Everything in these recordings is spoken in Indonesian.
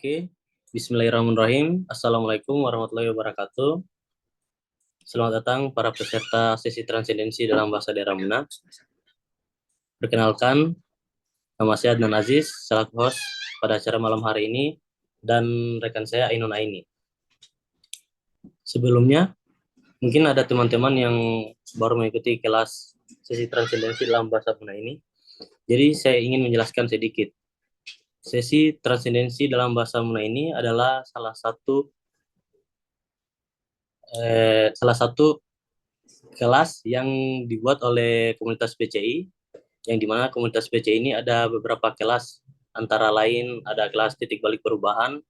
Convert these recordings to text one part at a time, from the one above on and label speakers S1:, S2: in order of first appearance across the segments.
S1: Oke, Bismillahirrahmanirrahim. Assalamualaikum warahmatullahi wabarakatuh. Selamat datang para peserta sesi transendensi dalam bahasa daerah Muna. Perkenalkan, nama saya Adnan Aziz, selaku host pada acara malam hari ini, dan rekan saya Ainun Aini. Sebelumnya, mungkin ada teman-teman yang baru mengikuti kelas sesi transendensi dalam bahasa Muna ini. Jadi saya ingin menjelaskan sedikit. Sesi transendensi dalam bahasa Muna ini adalah salah satu kelas yang dibuat oleh komunitas PCI, yang dimana komunitas PCI ini ada beberapa kelas, antara lain ada kelas titik balik perubahan,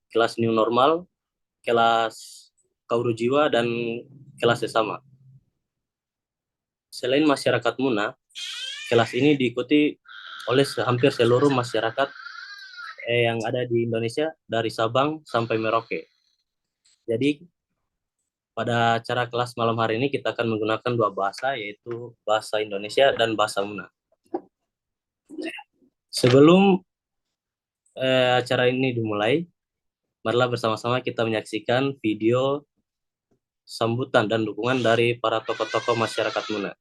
S1: kelas new normal, kelas kauru jiwa, dan kelas sesama. Selain masyarakat Muna, kelas ini diikuti oleh hampir seluruh masyarakat yang ada di Indonesia dari Sabang sampai Merauke. Jadi pada acara kelas malam hari ini kita akan menggunakan dua bahasa, yaitu bahasa Indonesia dan bahasa Muna. Sebelum acara ini dimulai, marilah bersama-sama kita menyaksikan video sambutan dan dukungan dari para tokoh-tokoh masyarakat Muna.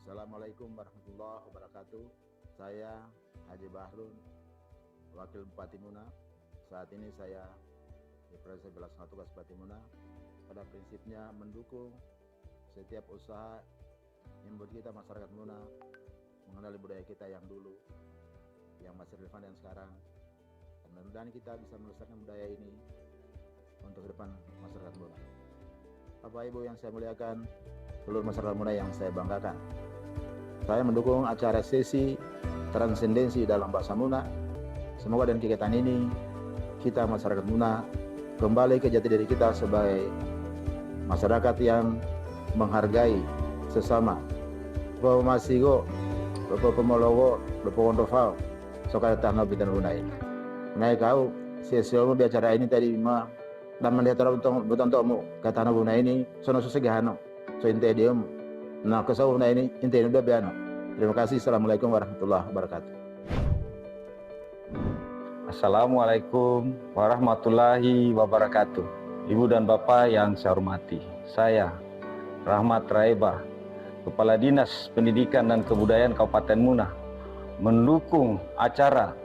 S2: Assalamualaikum warahmatullahi wabarakatuh. Saya Haji Bahrun, Wakil Bupati Muna. Saat ini saya diperoleh pelaksana tugas Bupati Muna. Pada prinsipnya mendukung setiap usaha yang membuat kita masyarakat Muna mengenali budaya kita yang dulu, yang masih relevan dan sekarang. Dan mudah-mudahan kita bisa melestarikan budaya ini untuk ke depan masyarakat Muna. Bapak Ibu yang saya muliakan, seluruh masyarakat Muna yang saya banggakan, saya mendukung acara sesi transendensi dalam bahasa Muna. Semoga dengan kegiatan ini kita masyarakat Muna kembali ke jati diri kita sebagai masyarakat yang menghargai sesama. Bapak Masigo, Bapak Pemologo, Bapak Wondofal, Sokal Tanah Bidan Munai. Munai kau sesi di acara ini tadi mah dan melihat orang betontomu kata Tanah Munai ini sono susegahano so intedium. Nah, kesawuna ini intinya udah biano. Terima kasih. Assalamualaikum warahmatullahi wabarakatuh.
S3: Assalamualaikum warahmatullahi wabarakatuh. Ibu dan Bapak yang saya hormati, saya Rahmat Raeba, Kepala Dinas Pendidikan dan Kebudayaan Kabupaten Muna, mendukung acara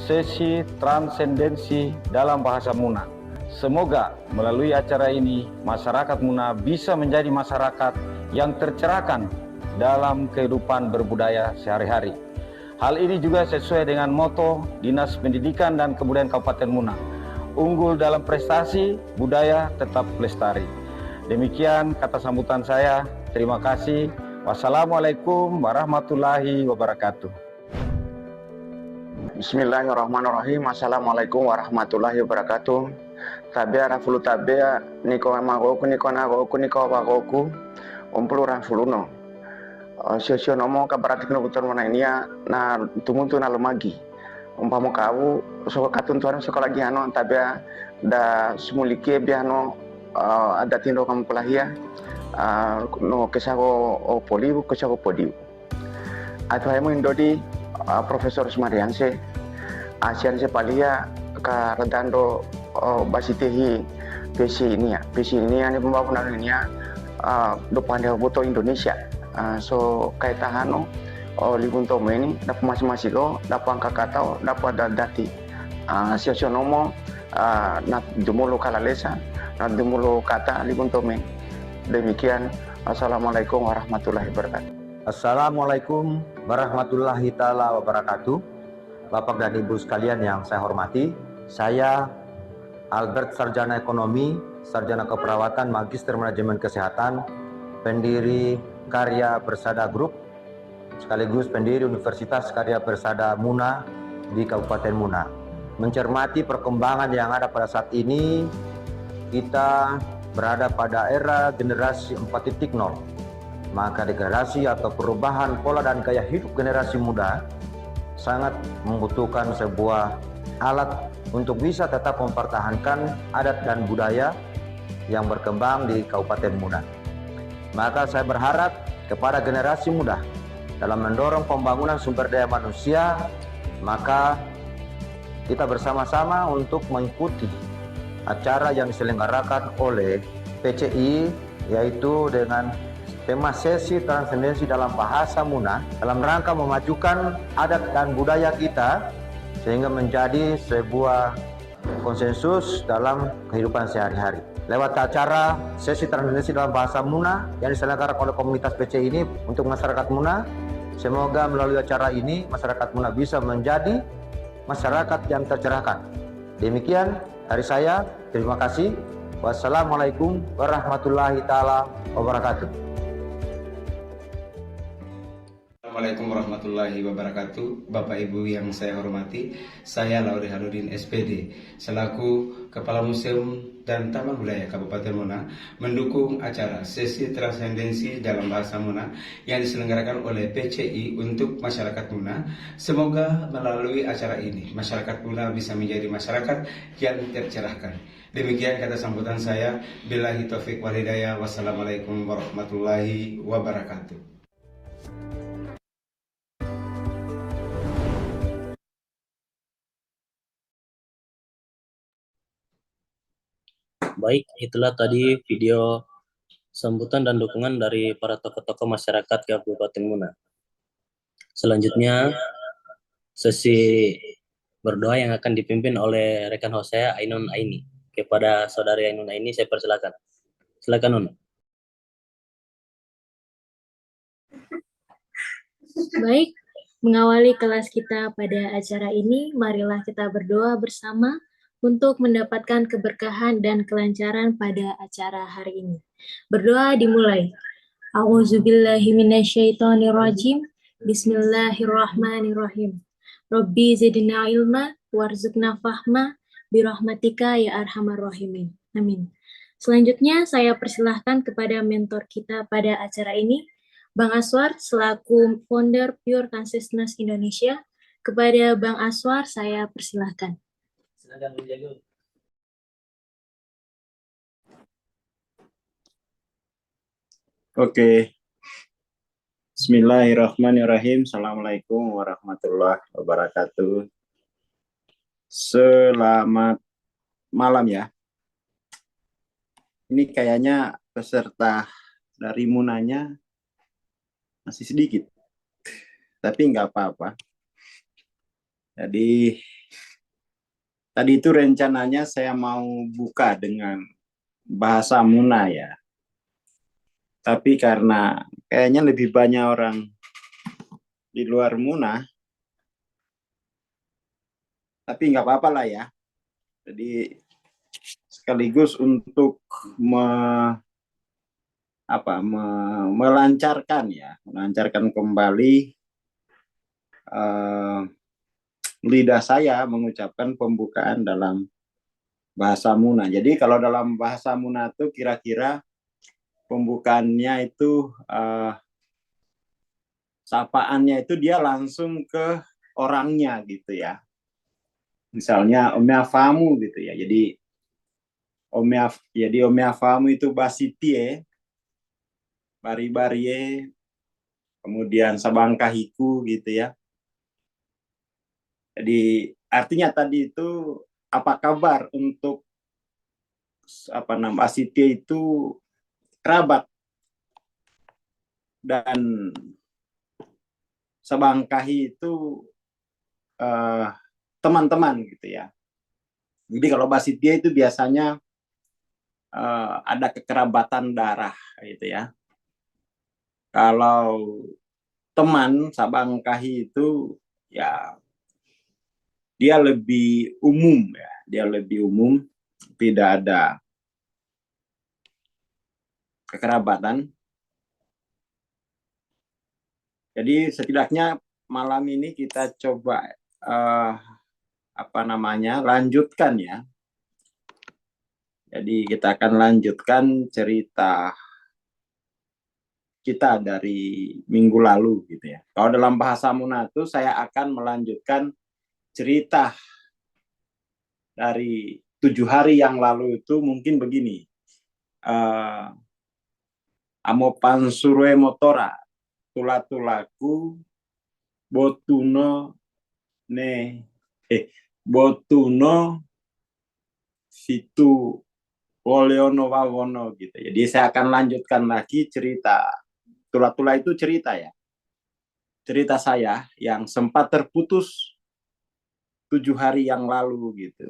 S3: sesi transendensi dalam bahasa Muna. Semoga melalui acara ini masyarakat Muna bisa menjadi masyarakat yang tercerahkan dalam kehidupan berbudaya sehari-hari. Hal ini juga sesuai dengan moto Dinas Pendidikan dan Kebudayaan Kabupaten Muna, unggul dalam prestasi, budaya tetap lestari. Demikian kata sambutan saya. Terima kasih. Wassalamualaikum warahmatullahi wabarakatuh.
S4: Bismillahirrahmanirrahim. Assalamualaikum warahmatullahi wabarakatuh. Tabia rafulu tabia niko magoku niko nagoku niko wagoku umpulu rafuluno. Sio nomo kabaratik no buton mana ini ya na tumuntu na lumagi. Umpamo kau so katuntuan sekolah giano tabia da sumulike biano ada tindo kamu pelahia no kesago o poliu kesago podiu. Atau hemu indodi Profesor Sumarianse Asian sepalia ka redando basitehi PC ini ini pembangunan ini ya depan dia butuh Indonesia so kayak tahano libun tome ini dapat masing-masing lo dapat angka kata dapat dati siosionomo na dumolo kalalesa nanti mulu kata alikuntume. Demikian, assalamualaikum warahmatullahi wabarakatuh.
S3: Assalamualaikum warahmatullahi taala wabarakatuh. Bapak dan Ibu sekalian yang saya hormati, saya Albert Sarjana Ekonomi, Sarjana Keperawatan, Magister Manajemen Kesehatan, pendiri Karya Persada Group, sekaligus pendiri Universitas Karya Persada Muna di Kabupaten Muna. Mencermati perkembangan yang ada pada saat ini, kita berada pada era generasi 4.0. Maka degradasi atau perubahan pola dan gaya hidup generasi muda sangat membutuhkan sebuah alat untuk bisa tetap mempertahankan adat dan budaya yang berkembang di Kabupaten Muna. Maka saya berharap kepada generasi muda dalam mendorong pembangunan sumber daya manusia, maka kita bersama-sama untuk mengikuti acara yang diselenggarakan oleh PCI, yaitu dengan tema sesi transendensi dalam bahasa Muna dalam rangka memajukan adat dan budaya kita sehingga menjadi sebuah konsensus dalam kehidupan sehari-hari. Lewat acara sesi transendensi dalam bahasa Muna yang diselenggarakan oleh komunitas PCI ini untuk masyarakat Muna, semoga melalui acara ini masyarakat Muna bisa menjadi masyarakat yang tercerahkan. Demikian dari saya, terima kasih. Wassalamualaikum warahmatullahi taala wabarakatuh.
S5: Assalamualaikum warahmatullahi wabarakatuh. Bapak Ibu yang saya hormati, saya Lauri Haludin SPD selaku Kepala Museum dan Taman Budaya Kabupaten Muna mendukung acara sesi transendensi dalam bahasa Muna yang diselenggarakan oleh PCI untuk masyarakat Muna. Semoga melalui acara ini masyarakat Muna bisa menjadi masyarakat yang tercerahkan. Demikian kata sambutan saya. Billahi taufik wal hidayah. Wassalamualaikum warahmatullahi wabarakatuh.
S1: Baik, itulah tadi video sambutan dan dukungan dari para tokoh-tokoh masyarakat Kabupaten Muna. Selanjutnya, sesi berdoa yang akan dipimpin oleh rekan host saya, Ainun Aini. Kepada saudari Ainun Aini, saya persilakan. Silakan, Nun.
S6: Baik, mengawali kelas kita pada acara ini, marilah kita berdoa bersama untuk mendapatkan keberkahan dan kelancaran pada acara hari ini. Berdoa dimulai. A'udzubillahi minasyaitonirrajim. Bismillahirrahmanirrahim. Rabbi zidna ilma warzuqna fahma birahmatika ya arhamar rahimin. Amin. Selanjutnya saya persilahkan kepada mentor kita pada acara ini, Bang Aswar selaku founder Pure Consciousness Indonesia. Kepada Bang Aswar saya persilahkan.
S1: Silakan, Bung Jago.
S7: Oke. Bismillahirrahmanirrahim. Assalamualaikum warahmatullahi wabarakatuh. Selamat malam ya. Ini kayaknya peserta dari Munanya masih sedikit. Tapi nggak apa-apa. Jadi tadi itu rencananya saya mau buka dengan bahasa Muna ya. Tapi karena kayaknya lebih banyak orang di luar Muna, tapi nggak apa-apa lah ya. Jadi sekaligus untuk melancarkan kembali lidah saya mengucapkan pembukaan dalam bahasa Muna. Jadi kalau dalam bahasa Muna itu kira-kira pembukaannya itu sapaannya itu dia langsung ke orangnya gitu ya. Misalnya omeafamu gitu ya. Jadi omeafamu itu basitie, bari-barie, kemudian sabangkahiku gitu ya. Jadi artinya tadi itu apa kabar untuk basitie itu kerabat, dan sabangkahi itu teman-teman gitu ya. Jadi kalau basitie itu biasanya ada kekerabatan darah gitu ya. Kalau teman Sabang Kahi itu ya dia lebih umum ya, dia lebih umum, tidak ada kekerabatan. Jadi setidaknya malam ini kita coba lanjutkan ya. Jadi kita akan lanjutkan cerita kita dari minggu lalu gitu ya. Kalau dalam bahasa Munatu saya akan melanjutkan cerita dari 7 hari yang lalu itu mungkin begini. Amopan surwe motora tulatulaku botuno ne botuno situ Woleono Wawono gitu. Jadi saya akan lanjutkan lagi cerita. Tula-tula itu cerita ya. Cerita saya yang sempat terputus 7 hari yang lalu gitu.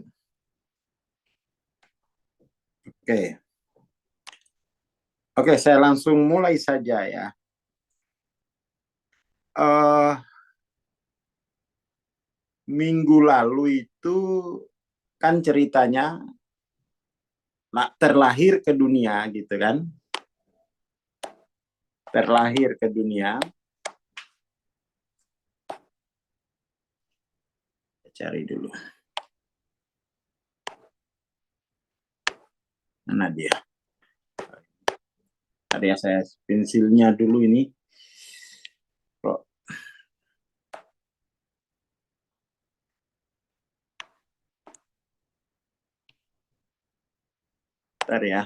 S7: Oke, saya langsung mulai saja ya. Minggu lalu itu kan ceritanya terlahir ke dunia gitu kan. Terlahir ke dunia. Cari dulu. Mana dia? Ada saya pensilnya dulu ini. Bentar ya.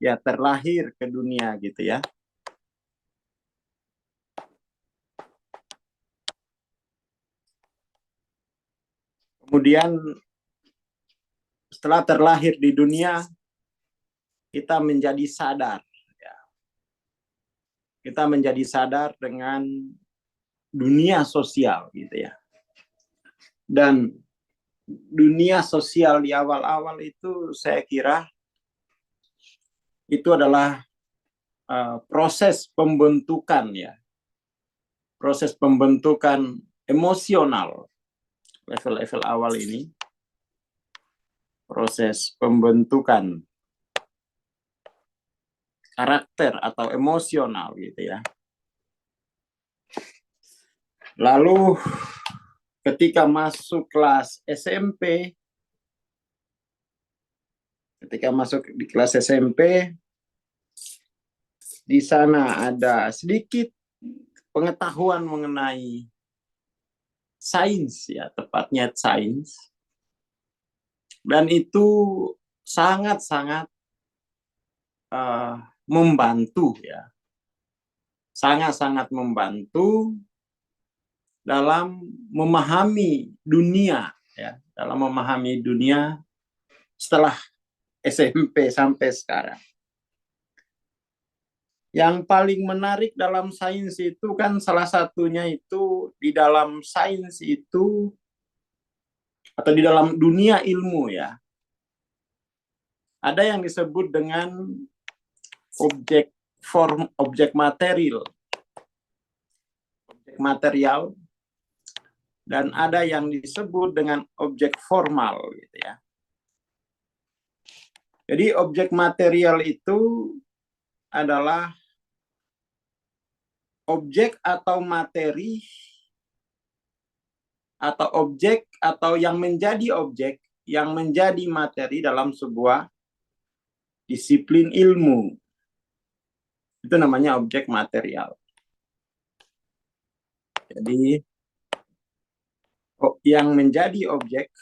S7: Ya terlahir ke dunia gitu ya. Kemudian setelah terlahir di dunia, kita menjadi sadar. Ya. Kita menjadi sadar dengan dunia sosial gitu ya. Dan dunia sosial di awal-awal itu saya kira itu adalah proses pembentukan ya. Proses pembentukan emosional level-level awal ini. Proses pembentukan karakter atau emosional gitu ya. Lalu ketika masuk kelas SMP, di kelas SMP, di sana ada sedikit pengetahuan mengenai sains ya, tepatnya sains. Dan itu sangat-sangat membantu ya. Sangat-sangat membantu dalam memahami dunia ya, dalam memahami dunia setelah SMP sampai sekarang. Yang paling menarik dalam sains itu kan salah satunya itu di dalam sains itu atau di dalam dunia ilmu ya. Ada yang disebut dengan objek material. Objek material. Dan ada yang disebut dengan objek formal gitu ya. Jadi objek material itu adalah objek atau materi atau objek atau yang menjadi objek, yang menjadi materi dalam sebuah disiplin ilmu. Itu namanya objek material. Jadi yang menjadi objek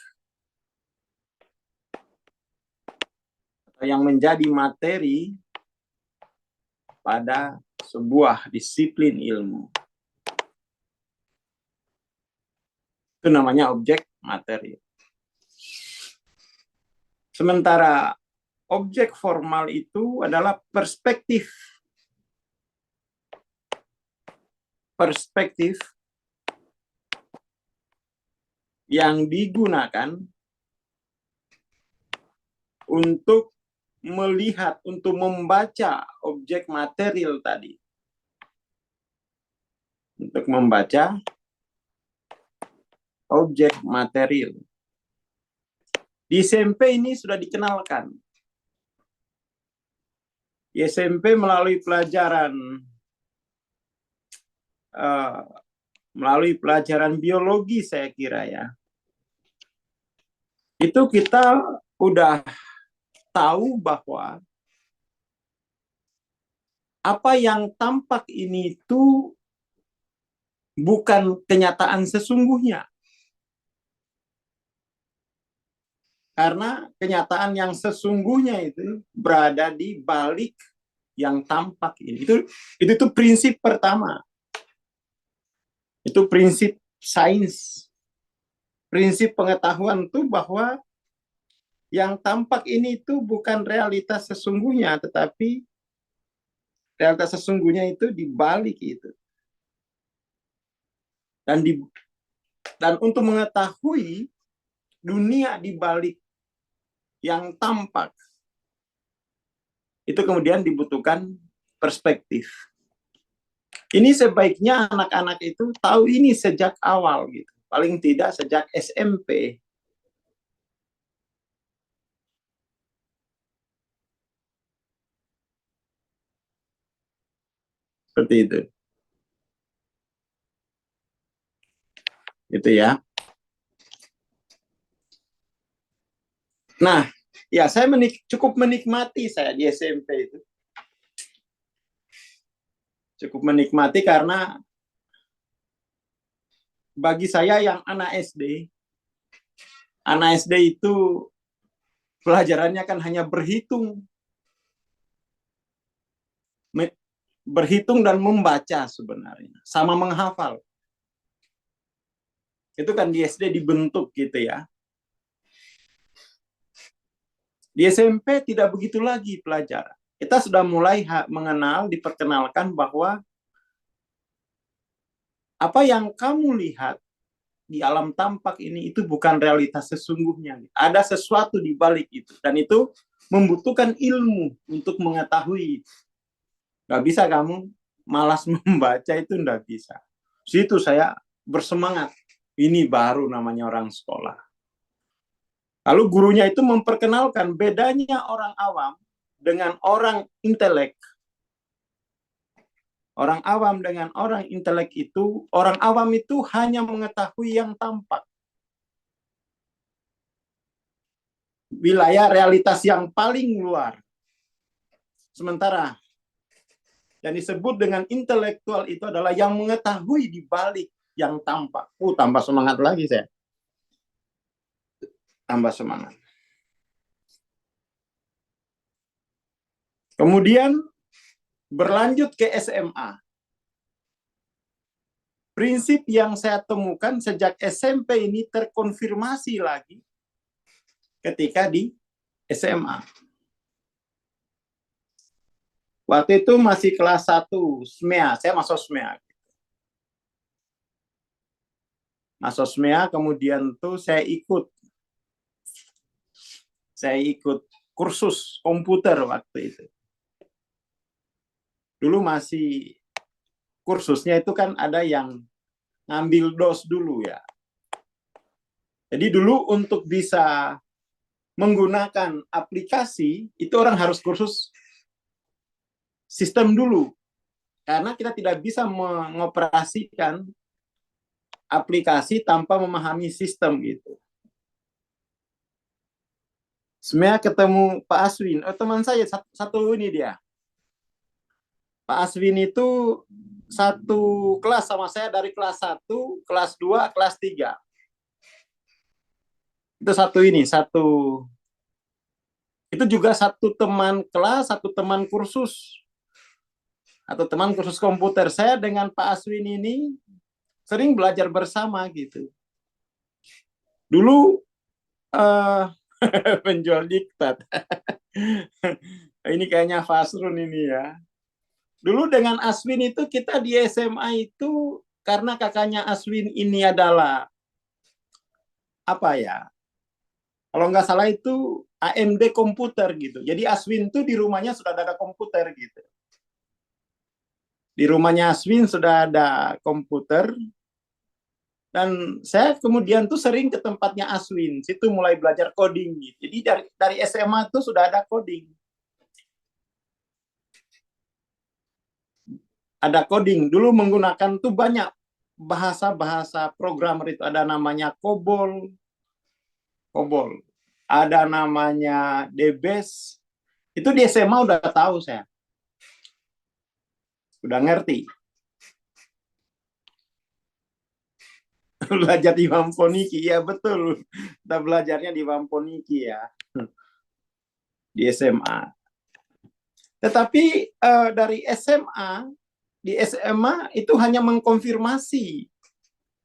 S7: atau yang menjadi materi pada sebuah disiplin ilmu. Itu namanya objek materi. Sementara objek formal itu adalah perspektif. Perspektif yang digunakan untuk melihat, untuk membaca objek material tadi. Untuk membaca objek material. Di SMP ini sudah dikenalkan. Di SMP melalui pelajaran biologi saya kira ya. Itu kita udah tahu bahwa apa yang tampak ini itu bukan kenyataan sesungguhnya. Karena kenyataan yang sesungguhnya itu berada di balik yang tampak ini. Itu prinsip pertama. Itu prinsip sains. Prinsip pengetahuan itu bahwa yang tampak ini itu bukan realitas sesungguhnya, tetapi realitas sesungguhnya itu di balik itu. Dan untuk mengetahui dunia di balik yang tampak, itu kemudian dibutuhkan perspektif. Ini sebaiknya anak-anak itu tahu ini sejak awal gitu. Paling tidak sejak SMP. Seperti itu. Itu ya. Nah, ya saya cukup menikmati saya di SMP itu. Cukup menikmati karena bagi saya yang anak SD itu pelajarannya kan hanya berhitung dan membaca sebenarnya, sama menghafal. Itu kan di SD dibentuk gitu ya. Di SMP tidak begitu lagi pelajaran. Kita sudah mulai mengenal, diperkenalkan bahwa apa yang kamu lihat di alam tampak ini itu bukan realitas sesungguhnya. Ada sesuatu di balik itu. Dan itu membutuhkan ilmu untuk mengetahui. Nggak bisa kamu malas membaca, itu nggak bisa. Situ saya bersemangat. Ini baru namanya orang sekolah. Lalu gurunya itu memperkenalkan bedanya orang awam dengan orang intelek. Orang awam dengan orang intelek itu, orang awam itu hanya mengetahui yang tampak. Wilayah realitas yang paling luar. Sementara yang disebut dengan intelektual itu adalah yang mengetahui di balik yang tampak. Tambah semangat lagi saya. Tambah semangat. Kemudian berlanjut ke SMA. Prinsip yang saya temukan sejak SMP ini terkonfirmasi lagi ketika di SMA. Waktu itu masih kelas 1 SMEA, saya masuk SMEA. Masuk SMEA, kemudian tuh saya ikut kursus komputer waktu itu. Dulu masih kursusnya itu kan ada yang ngambil DOS dulu ya. Jadi dulu untuk bisa menggunakan aplikasi, itu orang harus kursus sistem dulu. Karena kita tidak bisa mengoperasikan aplikasi tanpa memahami sistem gitu. Sebenarnya ketemu Pak Aswin, teman saya satu ini dia. Pak Aswin itu satu kelas sama saya dari kelas 1, kelas 2, kelas 3. Itu itu juga satu teman kelas, satu teman kursus. Atau teman kursus komputer. Saya dengan Pak Aswin ini sering belajar bersama gitu. Dulu penjual diktat. Ini kayaknya Fasrun ini ya. Dulu dengan Aswin itu kita di SMA itu karena kakaknya Aswin ini adalah apa ya? Kalau nggak salah itu AMD komputer gitu. Jadi Aswin tuh di rumahnya sudah ada komputer gitu. Di rumahnya Aswin sudah ada komputer. Dan saya kemudian tuh sering ke tempatnya Aswin, situ mulai belajar coding gitu. Jadi dari SMA tuh sudah ada coding. Ada coding. Dulu menggunakan tuh banyak bahasa-bahasa programmer itu. Ada namanya COBOL. Ada namanya DBase. Itu di SMA udah tahu saya. Udah ngerti. Belajar di Wamponiki, ya betul. Kita belajarnya di Wamponiki ya. Di SMA. Tetapi dari SMA, di SMA itu hanya mengkonfirmasi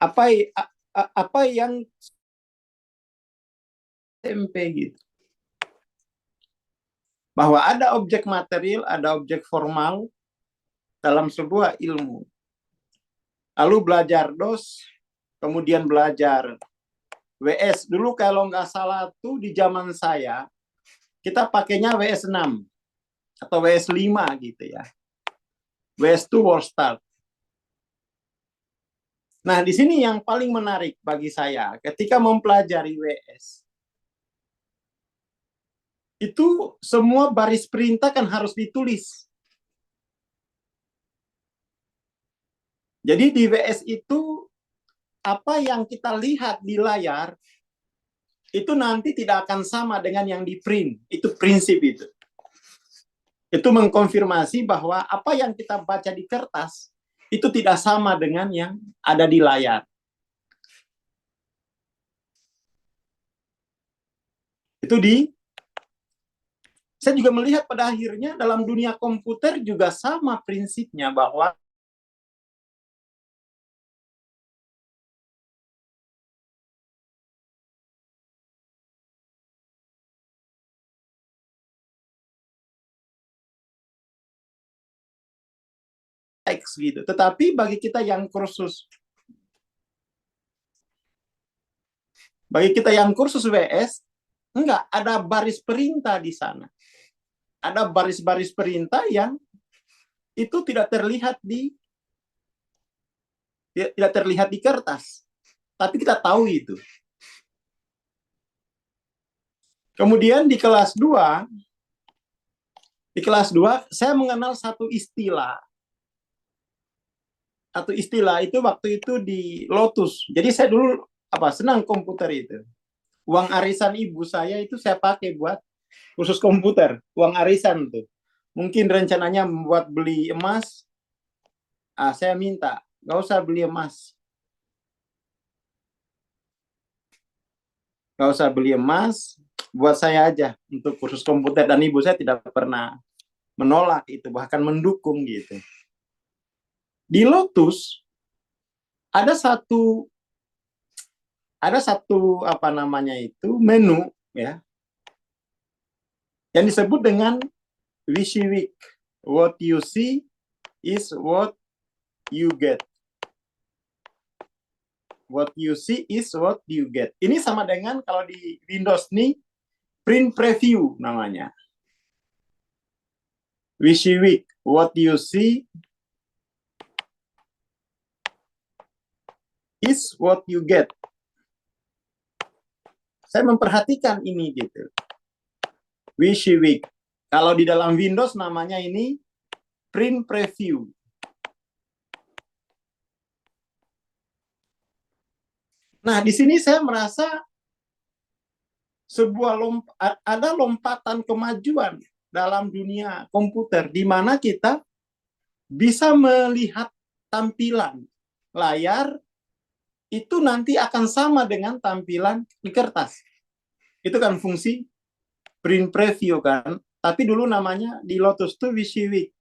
S7: apa yang SMP gitu. Bahwa ada objek material, ada objek formal dalam sebuah ilmu. Lalu belajar DOS, kemudian belajar WS. Dulu kalau nggak salah tuh di zaman saya, kita pakainya WS6 atau WS5 gitu ya. WS2 War Start. Nah, di sini yang paling menarik bagi saya ketika mempelajari WS. Itu semua baris perintah kan harus ditulis. Jadi di WS itu apa yang kita lihat di layar itu nanti tidak akan sama dengan yang di print. Itu prinsip itu. Itu mengkonfirmasi bahwa apa yang kita baca di kertas itu tidak sama dengan yang ada di layar. Itu saya juga melihat pada akhirnya dalam dunia komputer juga sama prinsipnya bahwa teks gitu. Tetapi bagi kita yang kursus WS, enggak, ada baris perintah di sana. Ada baris-baris perintah yang itu tidak terlihat di kertas. Tapi kita tahu itu. Kemudian di kelas 2 saya mengenal satu istilah. Itu waktu itu di Lotus. Jadi saya dulu senang komputer itu. Uang arisan ibu saya itu saya pakai buat khusus komputer, uang arisan tuh. Mungkin rencananya buat beli emas, saya minta, nggak usah beli emas. Nggak usah beli emas, buat saya aja untuk kursus komputer. Dan ibu saya tidak pernah menolak itu, bahkan mendukung gitu. Di Lotus ada satu menu ya yang disebut dengan WYSIWYG. What you see is what you get. What you see is what you get. Ini sama dengan kalau di Windows nih print preview namanya. WYSIWYG. What you see is what you get. Saya memperhatikan ini gitu. WYSIWYG. Kalau di dalam Windows namanya ini print preview. Nah, di sini saya merasa ada lompatan kemajuan dalam dunia komputer di mana kita bisa melihat tampilan layar itu nanti akan sama dengan tampilan di kertas. Itu kan fungsi print preview kan. Tapi dulu namanya di Lotus itu WYSIWYG.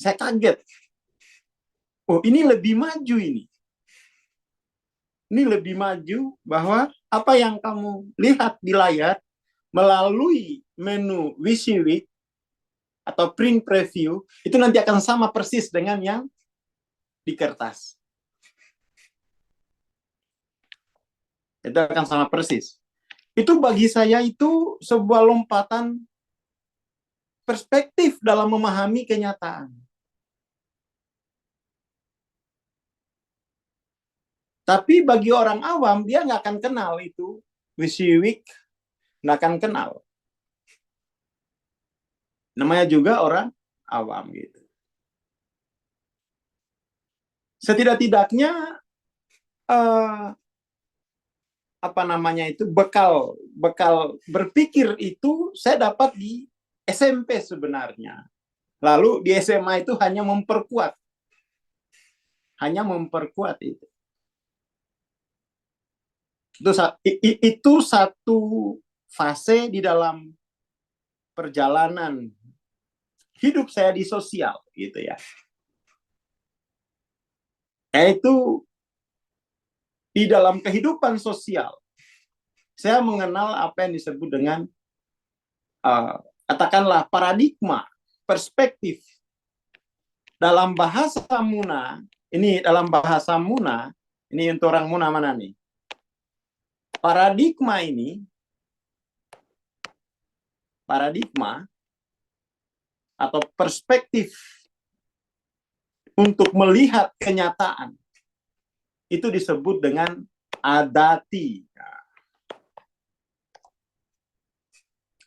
S7: Saya kaget. Oh, ini lebih maju ini. Ini lebih maju bahwa apa yang kamu lihat di layar melalui menu WYSIWYG atau print preview itu nanti akan sama persis dengan yang di kertas. Itu akan sama persis. Itu bagi saya itu sebuah lompatan perspektif dalam memahami kenyataan. Tapi bagi orang awam, dia nggak akan kenal itu. Wisiwik, nggak akan kenal. Namanya juga orang awam gitu. Setidak-tidaknya apa namanya itu bekal berpikir itu saya dapat di SMP sebenarnya. Lalu di SMA itu hanya memperkuat itu. Itu satu fase di dalam perjalanan hidup saya di sosial gitu ya. Yaitu di dalam kehidupan sosial saya mengenal apa yang disebut dengan katakanlah paradigma, perspektif. Dalam bahasa Muna, ini untuk orang Muna mana nih? Paradigma atau perspektif untuk melihat kenyataan itu disebut dengan adati.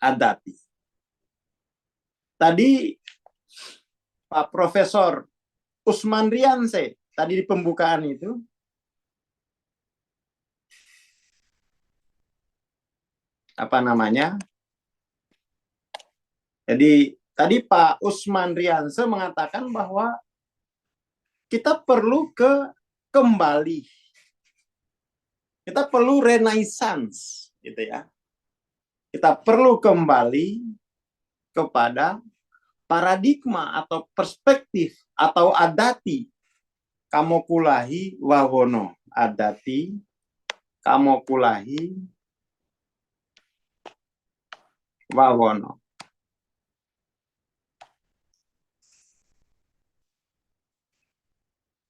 S7: Adati. Tadi Pak Profesor Usman Rianse tadi di pembukaan itu apa namanya? Jadi tadi Pak Usman Rianse mengatakan bahwa kita perlu kembali. Kita perlu renaissance gitu ya. Kita perlu kembali kepada paradigma atau perspektif atau adati kamokulahi wawono. Adati kamokulahi wawono.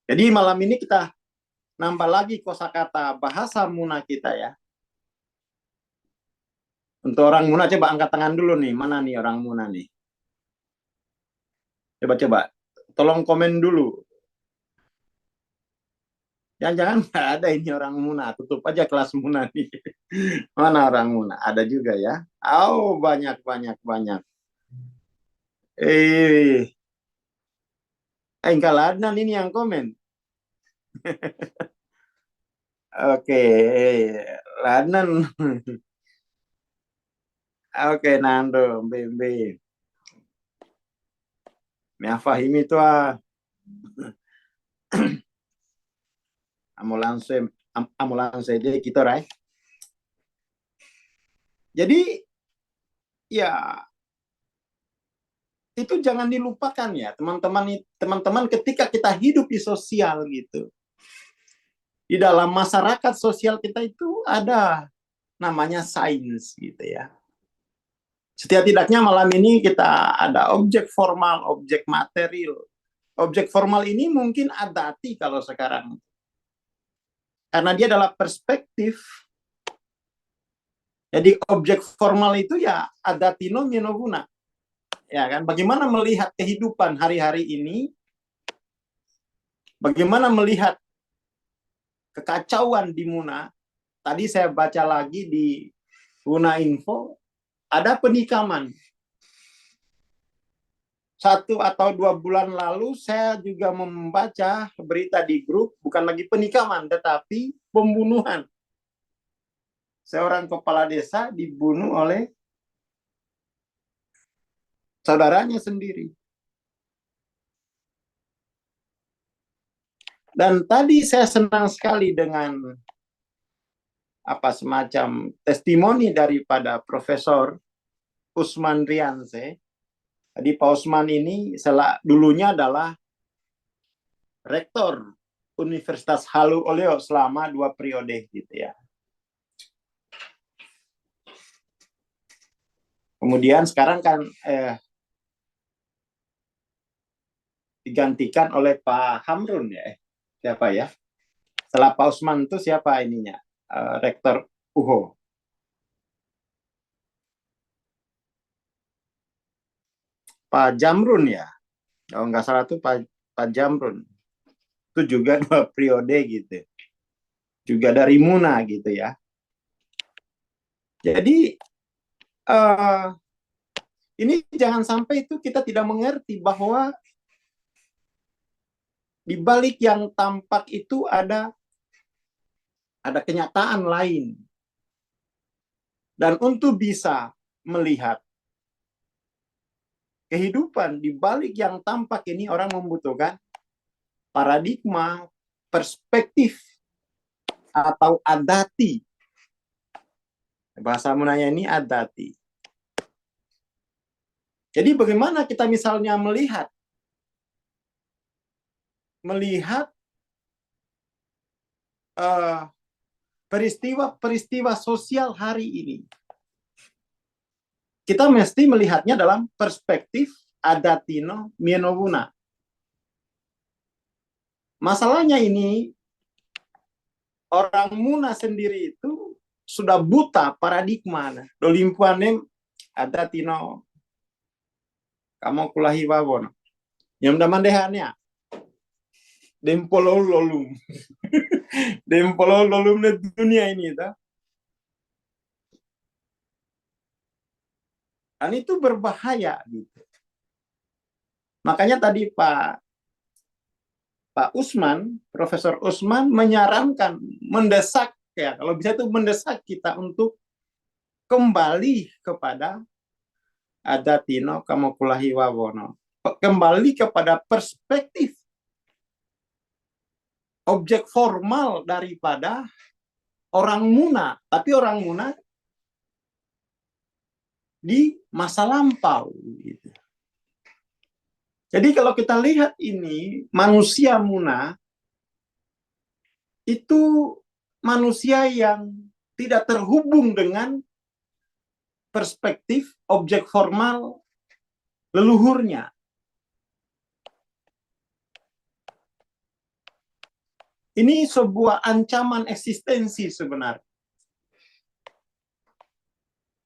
S7: Jadi malam ini kita nambah lagi kosakata bahasa Muna kita ya. Untuk orang Muna coba angkat tangan dulu nih. Mana nih orang Muna nih? Coba. Tolong komen dulu. Jangan-jangan nggak ada ini orang Muna. Tutup aja kelas Muna nih. Mana orang Muna? Ada juga ya. Oh, banyak. Enggak ada ini yang komen. Oke, Lanan. Oke, Nando, Bembe. Meafahimi itu amulanse dia kita rai. Jadi ya itu jangan dilupakan ya teman-teman ketika kita hidup di sosial gitu. Di dalam masyarakat sosial kita itu ada namanya sains gitu ya. Setidak-tidaknya malam ini kita ada objek formal, objek material. Objek formal ini mungkin adati kalau sekarang. Karena dia adalah perspektif. Jadi objek formal itu ya adatino minoguna. Ya kan? Bagaimana melihat kehidupan hari-hari ini? Bagaimana melihat kekacauan di Muna? Tadi saya baca lagi di Muna Info, ada penikaman. 1 atau 2 bulan lalu saya juga membaca berita di grup, bukan lagi penikaman, tetapi pembunuhan. Seorang kepala desa dibunuh oleh saudaranya sendiri. Dan tadi saya senang sekali dengan semacam testimoni daripada Profesor Usman Rianse. Jadi Pak Usman ini dulunya adalah rektor Universitas Halu Oleo selama 2 periode gitu ya. Kemudian sekarang kan digantikan oleh Pak Hamrun ya. Siapa ya? Setelah Pak Usman itu siapa ininya? Rektor UHO. Pak Jamrun ya, kalau nggak salah tuh Pak Jamrun. Itu juga 2 periode gitu. Juga dari Muna gitu ya. Jadi ini jangan sampai itu kita tidak mengerti bahwa di balik yang tampak itu ada kenyataan lain. Dan untuk bisa melihat kehidupan di balik yang tampak ini, orang membutuhkan paradigma, perspektif, atau adati. Bahasa Munanya ini adati. Jadi bagaimana kita misalnya melihat peristiwa-peristiwa sosial hari ini. Kita mesti melihatnya dalam perspektif adatino mienobuna. Masalahnya ini, orang Muna sendiri itu sudah buta paradigma. Dolimpuanem adatino kamu kulahi wawono. Yang damandehannya. Dempolol lolum. Dempolol lolum di dunia ini. Dan itu berbahaya gitu. Makanya tadi Pak Usman, Profesor Usman menyarankan, mendesak ya, kalau bisa itu mendesak kita untuk kembali kepada adatino kamokulahi wawono. Kembali kepada perspektif objek formal daripada orang Muna, tapi orang Muna di masa lampau gitu. Jadi kalau kita lihat ini, manusia Muna itu manusia yang tidak terhubung dengan perspektif objek formal leluhurnya. Ini sebuah ancaman eksistensi sebenarnya.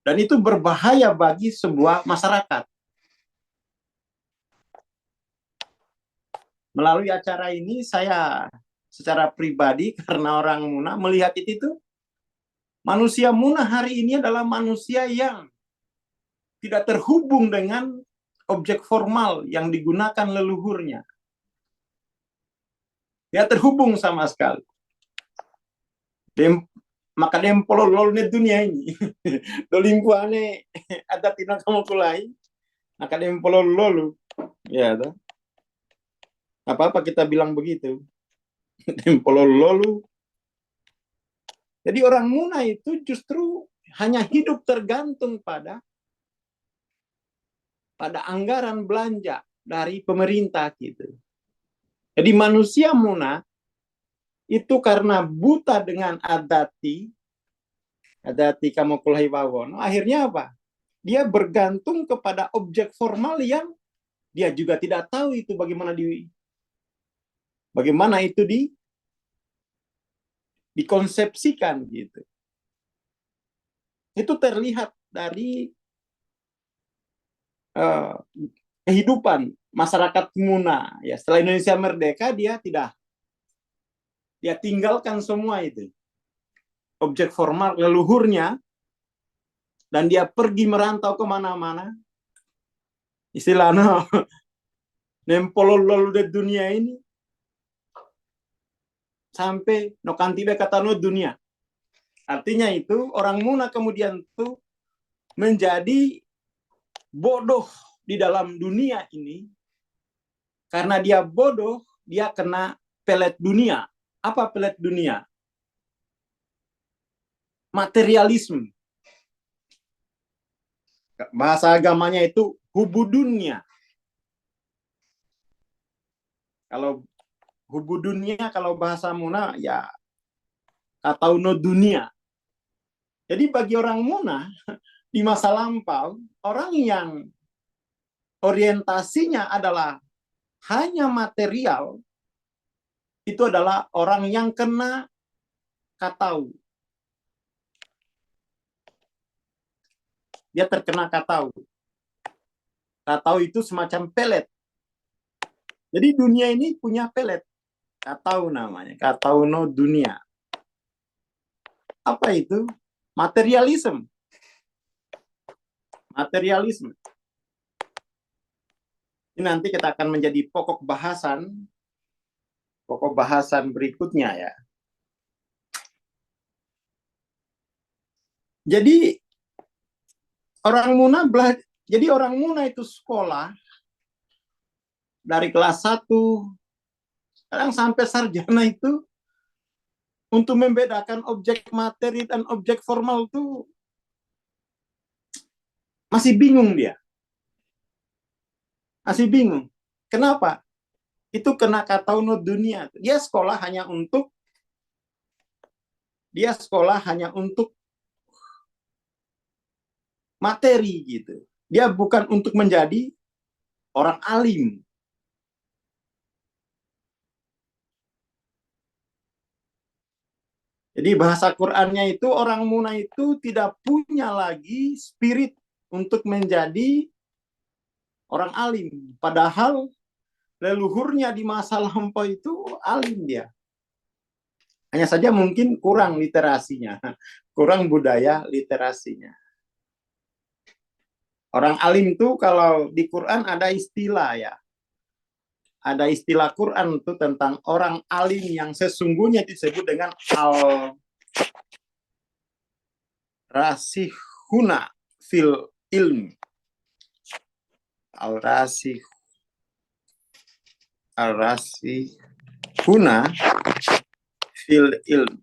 S7: Dan itu berbahaya bagi sebuah masyarakat. Melalui acara ini saya secara pribadi karena orang Muna melihat itu manusia Muna hari ini adalah manusia yang tidak terhubung dengan objek formal yang digunakan leluhurnya. Dia terhubung sama sekali. Maka dempolol dunia ini. Dolimpuane ada tina kamu kulai. Maka dempolol lolu. Ya, toh. Apa-apa kita bilang begitu. Dempolol lolu. Jadi orang Muna itu justru hanya hidup tergantung pada anggaran belanja dari pemerintah gitu. Jadi manusia Muna itu karena buta dengan adati kamu kulahi wawono, akhirnya apa? Dia bergantung kepada objek formal yang dia juga tidak tahu itu bagaimana itu dikonsepsikan gitu. Itu terlihat dari kehidupan masyarakat Muna ya. Setelah Indonesia merdeka dia tinggalkan semua itu objek formal leluhurnya dan dia pergi merantau kemana-mana. Istilahnya nempolol lalu di dunia ini sampai no kantibe kata no dunia. Artinya itu orang Muna kemudian itu menjadi bodoh di dalam dunia ini. Karena dia bodoh, dia kena pelet dunia. Apa pelet dunia? Materialisme. Bahasa agamanya itu hubudunya. Kalau hubudunya, kalau bahasa Muna, ya atau no dunia. Jadi bagi orang Muna, di masa lampau, orang yang orientasinya adalah hanya material, itu adalah orang yang kena katau. dia terkena katau. Katau itu semacam pelet. Jadi dunia ini punya pelet. Katau namanya. Katau no dunia. Apa itu? Materialisme. Materialisme. Ini nanti kita akan menjadi pokok bahasan berikutnya ya. Jadi orang Muna itu sekolah dari kelas 1 kadang sampai sarjana itu untuk membedakan objek materi dan objek formal itu masih bingung dia. Masih bingung. Kenapa? Itu kena katau no dunia. Dia sekolah hanya untuk materi gitu. Dia bukan untuk menjadi orang alim. Jadi bahasa Qur'annya itu orang Muna itu tidak punya lagi spirit untuk menjadi orang alim. Padahal leluhurnya di masa lampau itu alim dia. Hanya saja mungkin kurang literasinya, kurang budaya literasinya. Orang alim itu kalau di Quran ada istilah ya. Ada istilah Quran itu tentang orang alim yang sesungguhnya disebut dengan al-rasihuna fil ilmi. Al-rasihuna fil ilmi.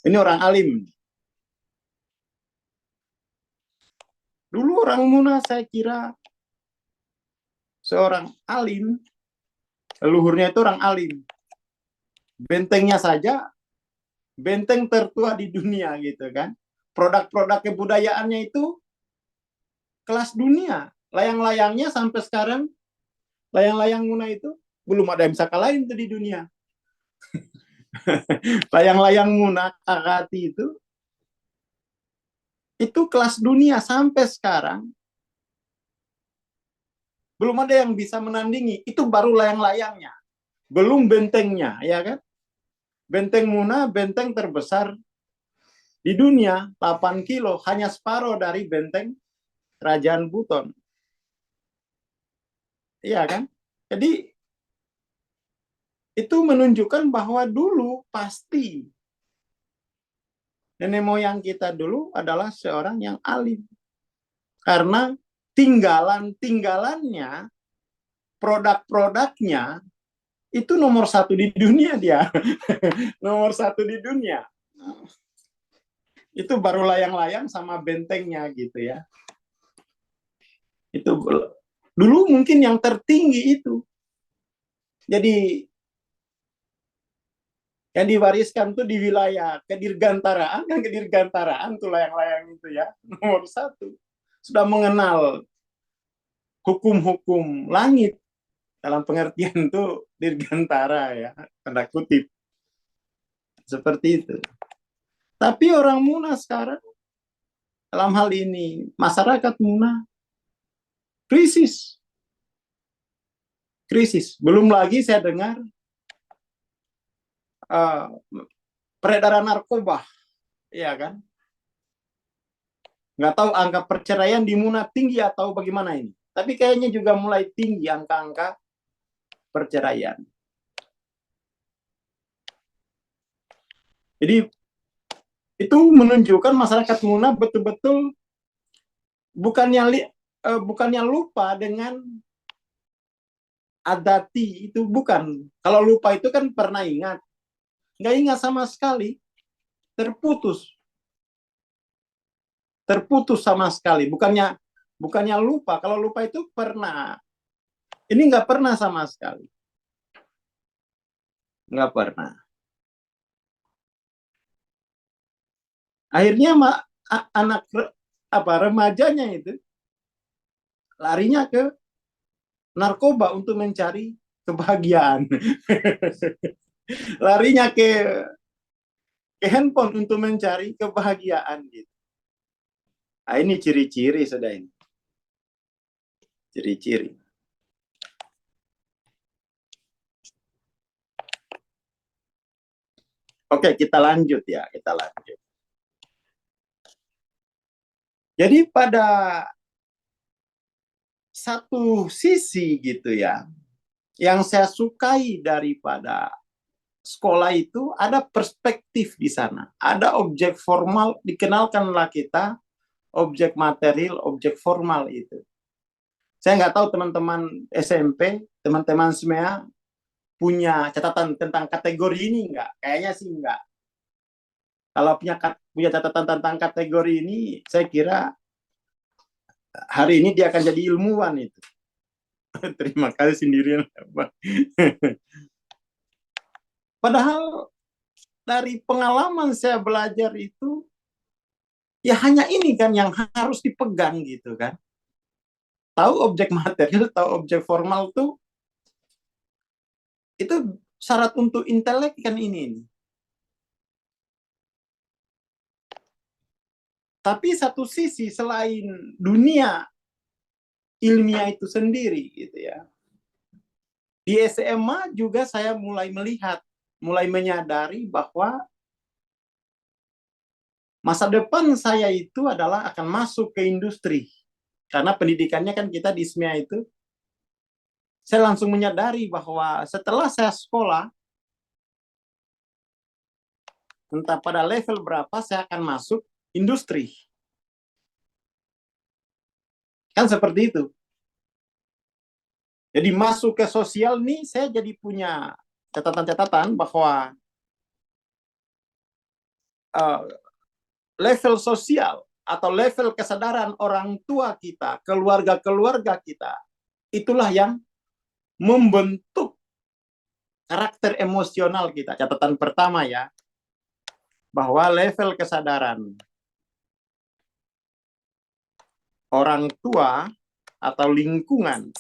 S7: Ini orang alim. Dulu orang Muna saya kira seorang alim, leluhurnya itu orang alim. Bentengnya saja, benteng tertua di dunia gitu kan. Produk-produk kebudayaannya itu kelas dunia. Layang-layangnya sampai sekarang, layang-layang Muna itu belum ada yang bisa kalahin tuh di dunia. Layang-layang Muna, Kakati itu kelas dunia sampai sekarang. Belum ada yang bisa menandingi. Itu baru layang-layangnya. Belum bentengnya, ya kan? Benteng Muna, benteng terbesar di dunia, 8 kilo. Hanya separuh dari benteng Kerajaan Buton. Iya kan? Jadi, itu menunjukkan bahwa dulu pasti nenek moyang kita dulu adalah seorang yang alim. Karena tinggalan-tinggalannya, produk-produknya, itu nomor 1 di dunia dia. Nomor 1 di dunia. Itu baru layang-layang sama bentengnya gitu ya. Itu dulu mungkin yang tertinggi itu. Jadi yang diwariskan tuh di wilayah kedirgantaraan, kan kedirgantaraan tuh layang-layang itu ya, nomor 1. Sudah mengenal hukum-hukum langit, dalam pengertian itu dirgantara ya, tanda kutip. Seperti itu. Tapi orang Muna sekarang, dalam hal ini, masyarakat Muna, krisis. Krisis. Belum lagi saya dengar, peredaran narkoba, ya kan? Nggak tahu angka perceraian di Muna tinggi atau bagaimana ini. Tapi kayaknya juga mulai tinggi angka-angka perceraian. Jadi itu menunjukkan masyarakat Muna betul-betul bukannya lupa dengan adati itu, bukan. Kalau lupa itu kan pernah ingat. Nggak ingat sama sekali, terputus sama sekali. Bukannya lupa. Kalau lupa itu pernah. Ini nggak pernah sama sekali. Nggak pernah. Akhirnya anak remajanya itu larinya ke narkoba untuk mencari kebahagiaan. Larinya ke handphone untuk mencari kebahagiaan gitu. Ah, ini ciri-ciri sudah ini. Ciri-ciri. Oke, kita lanjut ya, kita lanjut. Jadi pada satu sisi gitu ya, yang saya sukai daripada sekolah itu ada perspektif di sana. Ada objek formal, dikenalkanlah kita objek material, objek formal itu. Saya nggak tahu teman-teman SMP, teman-teman semua punya catatan tentang kategori ini nggak? Kayaknya sih nggak. Kalau punya catatan tentang kategori ini, saya kira hari ini dia akan jadi ilmuwan itu. Terima kasih sendirian. Padahal dari pengalaman saya belajar itu, ya hanya ini kan yang harus dipegang gitu kan. Tahu objek material, tahu objek formal tuh, itu syarat untuk intelek kan ini. Tapi satu sisi selain dunia ilmiah itu sendiri gitu ya. Di SMA juga saya mulai melihat, mulai menyadari bahwa masa depan saya itu adalah akan masuk ke industri. Karena pendidikannya kan kita di SMIA itu, saya langsung menyadari bahwa setelah saya sekolah, entah pada level berapa, saya akan masuk industri. Kan seperti itu. Jadi masuk ke sosial nih, saya jadi punya catatan-catatan bahwa level sosial atau level kesadaran orang tua kita, keluarga-keluarga kita, itulah yang membentuk karakter emosional kita. Catatan pertama ya, bahwa level kesadaran orang tua atau lingkungan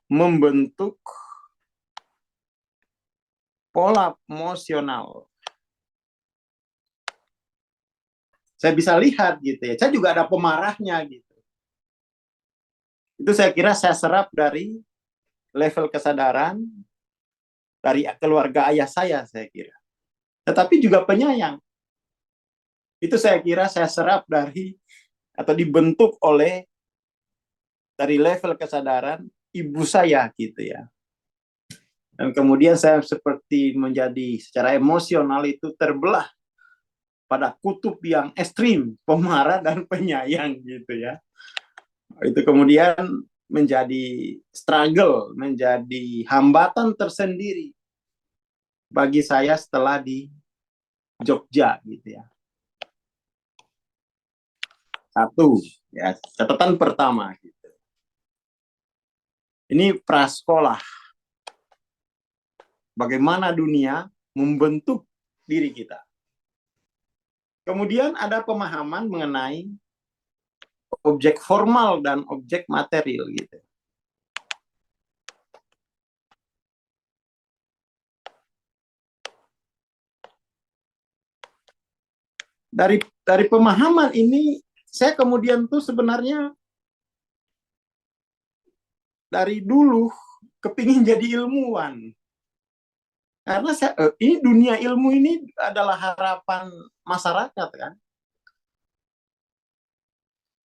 S7: membentuk pola emosional. Saya bisa lihat gitu ya. Saya juga ada pemarahnya gitu. Itu saya kira saya serap dari level kesadaran dari keluarga ayah saya kira. Tetapi juga penyayang. Itu saya kira saya serap dari atau dibentuk oleh dari level kesadaran ibu saya gitu ya. Dan kemudian saya seperti menjadi secara emosional itu terbelah pada kutub yang ekstrim, pemarah dan penyayang gitu ya. Itu kemudian menjadi struggle, menjadi hambatan tersendiri bagi saya setelah di Jogja gitu ya. Satu, ya, catatan pertama gitu. Ini prasekolah. Bagaimana dunia membentuk diri kita. Kemudian ada pemahaman mengenai objek formal dan objek material gitu. Dari pemahaman ini saya kemudian tuh sebenarnya dari dulu kepingin jadi ilmuwan. Karena ini dunia ilmu ini adalah harapan masyarakat kan.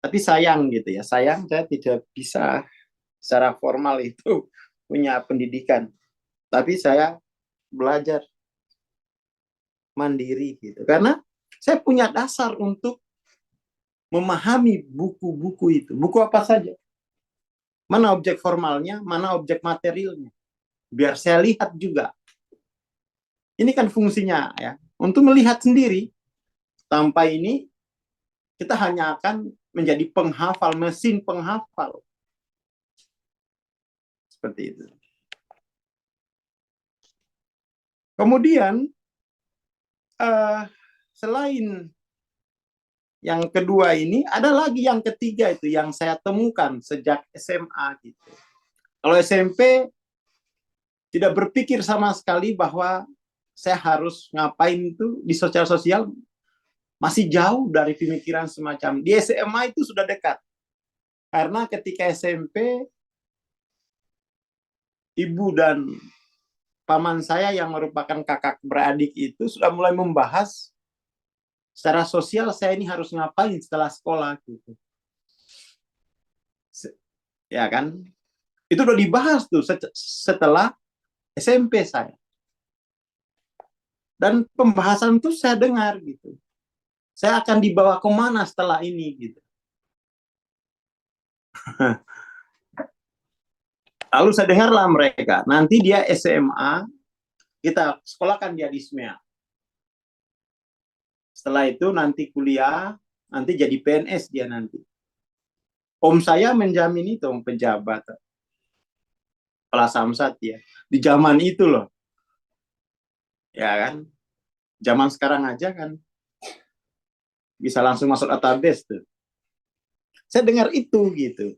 S7: Tapi sayang gitu ya, sayang saya tidak bisa secara formal itu punya pendidikan. Tapi saya belajar mandiri gitu. Karena saya punya dasar untuk memahami buku-buku itu. Buku apa saja. Mana objek formalnya, mana objek materialnya. Biar saya lihat juga. Ini kan fungsinya ya, untuk melihat sendiri. Tanpa ini kita hanya akan menjadi penghafal, mesin penghafal. Seperti itu. Kemudian selain yang kedua ini, ada lagi yang ketiga itu yang saya temukan sejak SMA gitu. Kalau SMP tidak berpikir sama sekali bahwa saya harus ngapain itu di sosial-sosial, masih jauh dari pemikiran semacam. Di SMA itu sudah dekat. Karena ketika SMP, ibu dan paman saya yang merupakan kakak beradik itu sudah mulai membahas secara sosial saya ini harus ngapain setelah sekolah gitu. Ya kan? Itu udah dibahas tuh setelah SMP saya. Dan pembahasan itu saya dengar gitu. Saya akan dibawa kemana setelah ini gitu. Lalu saya dengarlah mereka, nanti dia SMA, kita sekolahkan dia di SMEA. Setelah itu nanti kuliah, nanti jadi PNS dia nanti. Om saya menjamin itu, om pejabat. Kepala Samsat ya. Di zaman itu loh. Ya kan? Zaman sekarang aja kan. Bisa langsung masuk database tuh. Saya dengar itu gitu.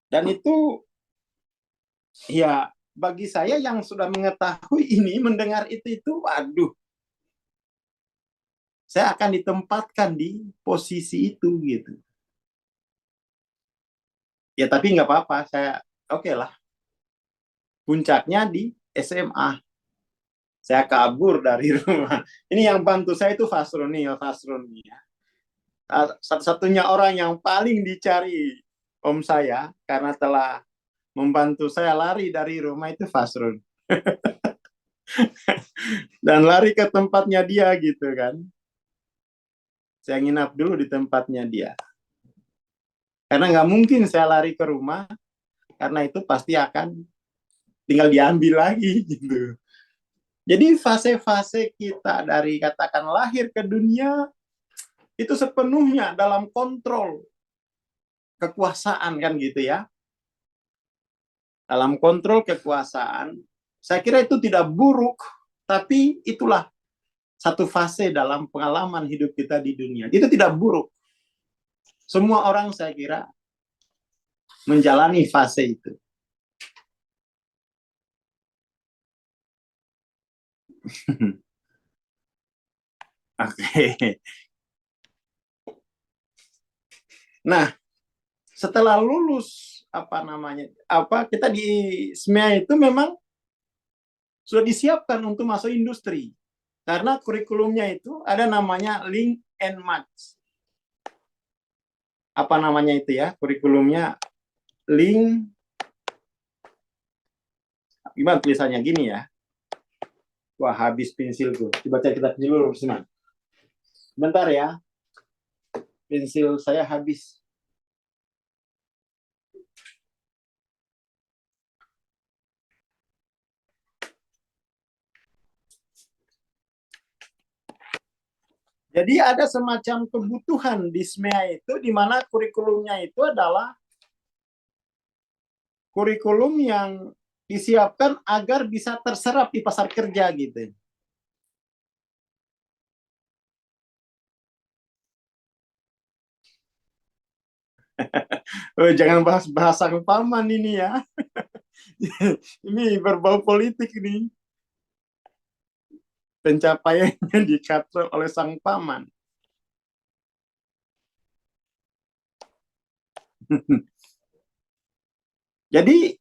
S7: Dan itu ya bagi saya yang sudah mengetahui ini, mendengar itu waduh. Saya akan ditempatkan di posisi itu gitu. Ya tapi nggak apa-apa, saya oke lah. Puncaknya di SMA. Saya kabur dari rumah. Ini yang bantu saya itu Fasroni ya. Satu-satunya orang yang paling dicari om saya karena telah membantu saya lari dari rumah itu Fasrun. Dan lari ke tempatnya dia gitu kan. Saya nginap dulu di tempatnya dia. Karena nggak mungkin saya lari ke rumah, karena itu pasti akan tinggal diambil lagi gitu. Jadi fase-fase kita dari katakan lahir ke dunia itu sepenuhnya dalam kontrol kekuasaan kan gitu ya. Dalam kontrol kekuasaan, saya kira itu tidak buruk, tapi itulah satu fase dalam pengalaman hidup kita di dunia. Itu tidak buruk. Semua orang saya kira menjalani fase itu. Oke. Nah, setelah lulus kita di SMEA itu memang sudah disiapkan untuk masuk industri. Karena kurikulumnya itu ada namanya link and match. Apa namanya itu ya? Kurikulumnya link, gimana tulisannya gini ya? Wah, habis pensilku. Coba cari kita pensil dulu, Siman. Bentar ya. Pensil saya habis. Jadi ada semacam kebutuhan di SMEA itu, di mana kurikulumnya itu adalah kurikulum yang disiapkan agar bisa terserap di pasar kerja gitu. Oh, jangan bahas sang paman ini ya. Ini berbau politik nih. Pencapaiannya dikatrol oleh sang paman. Jadi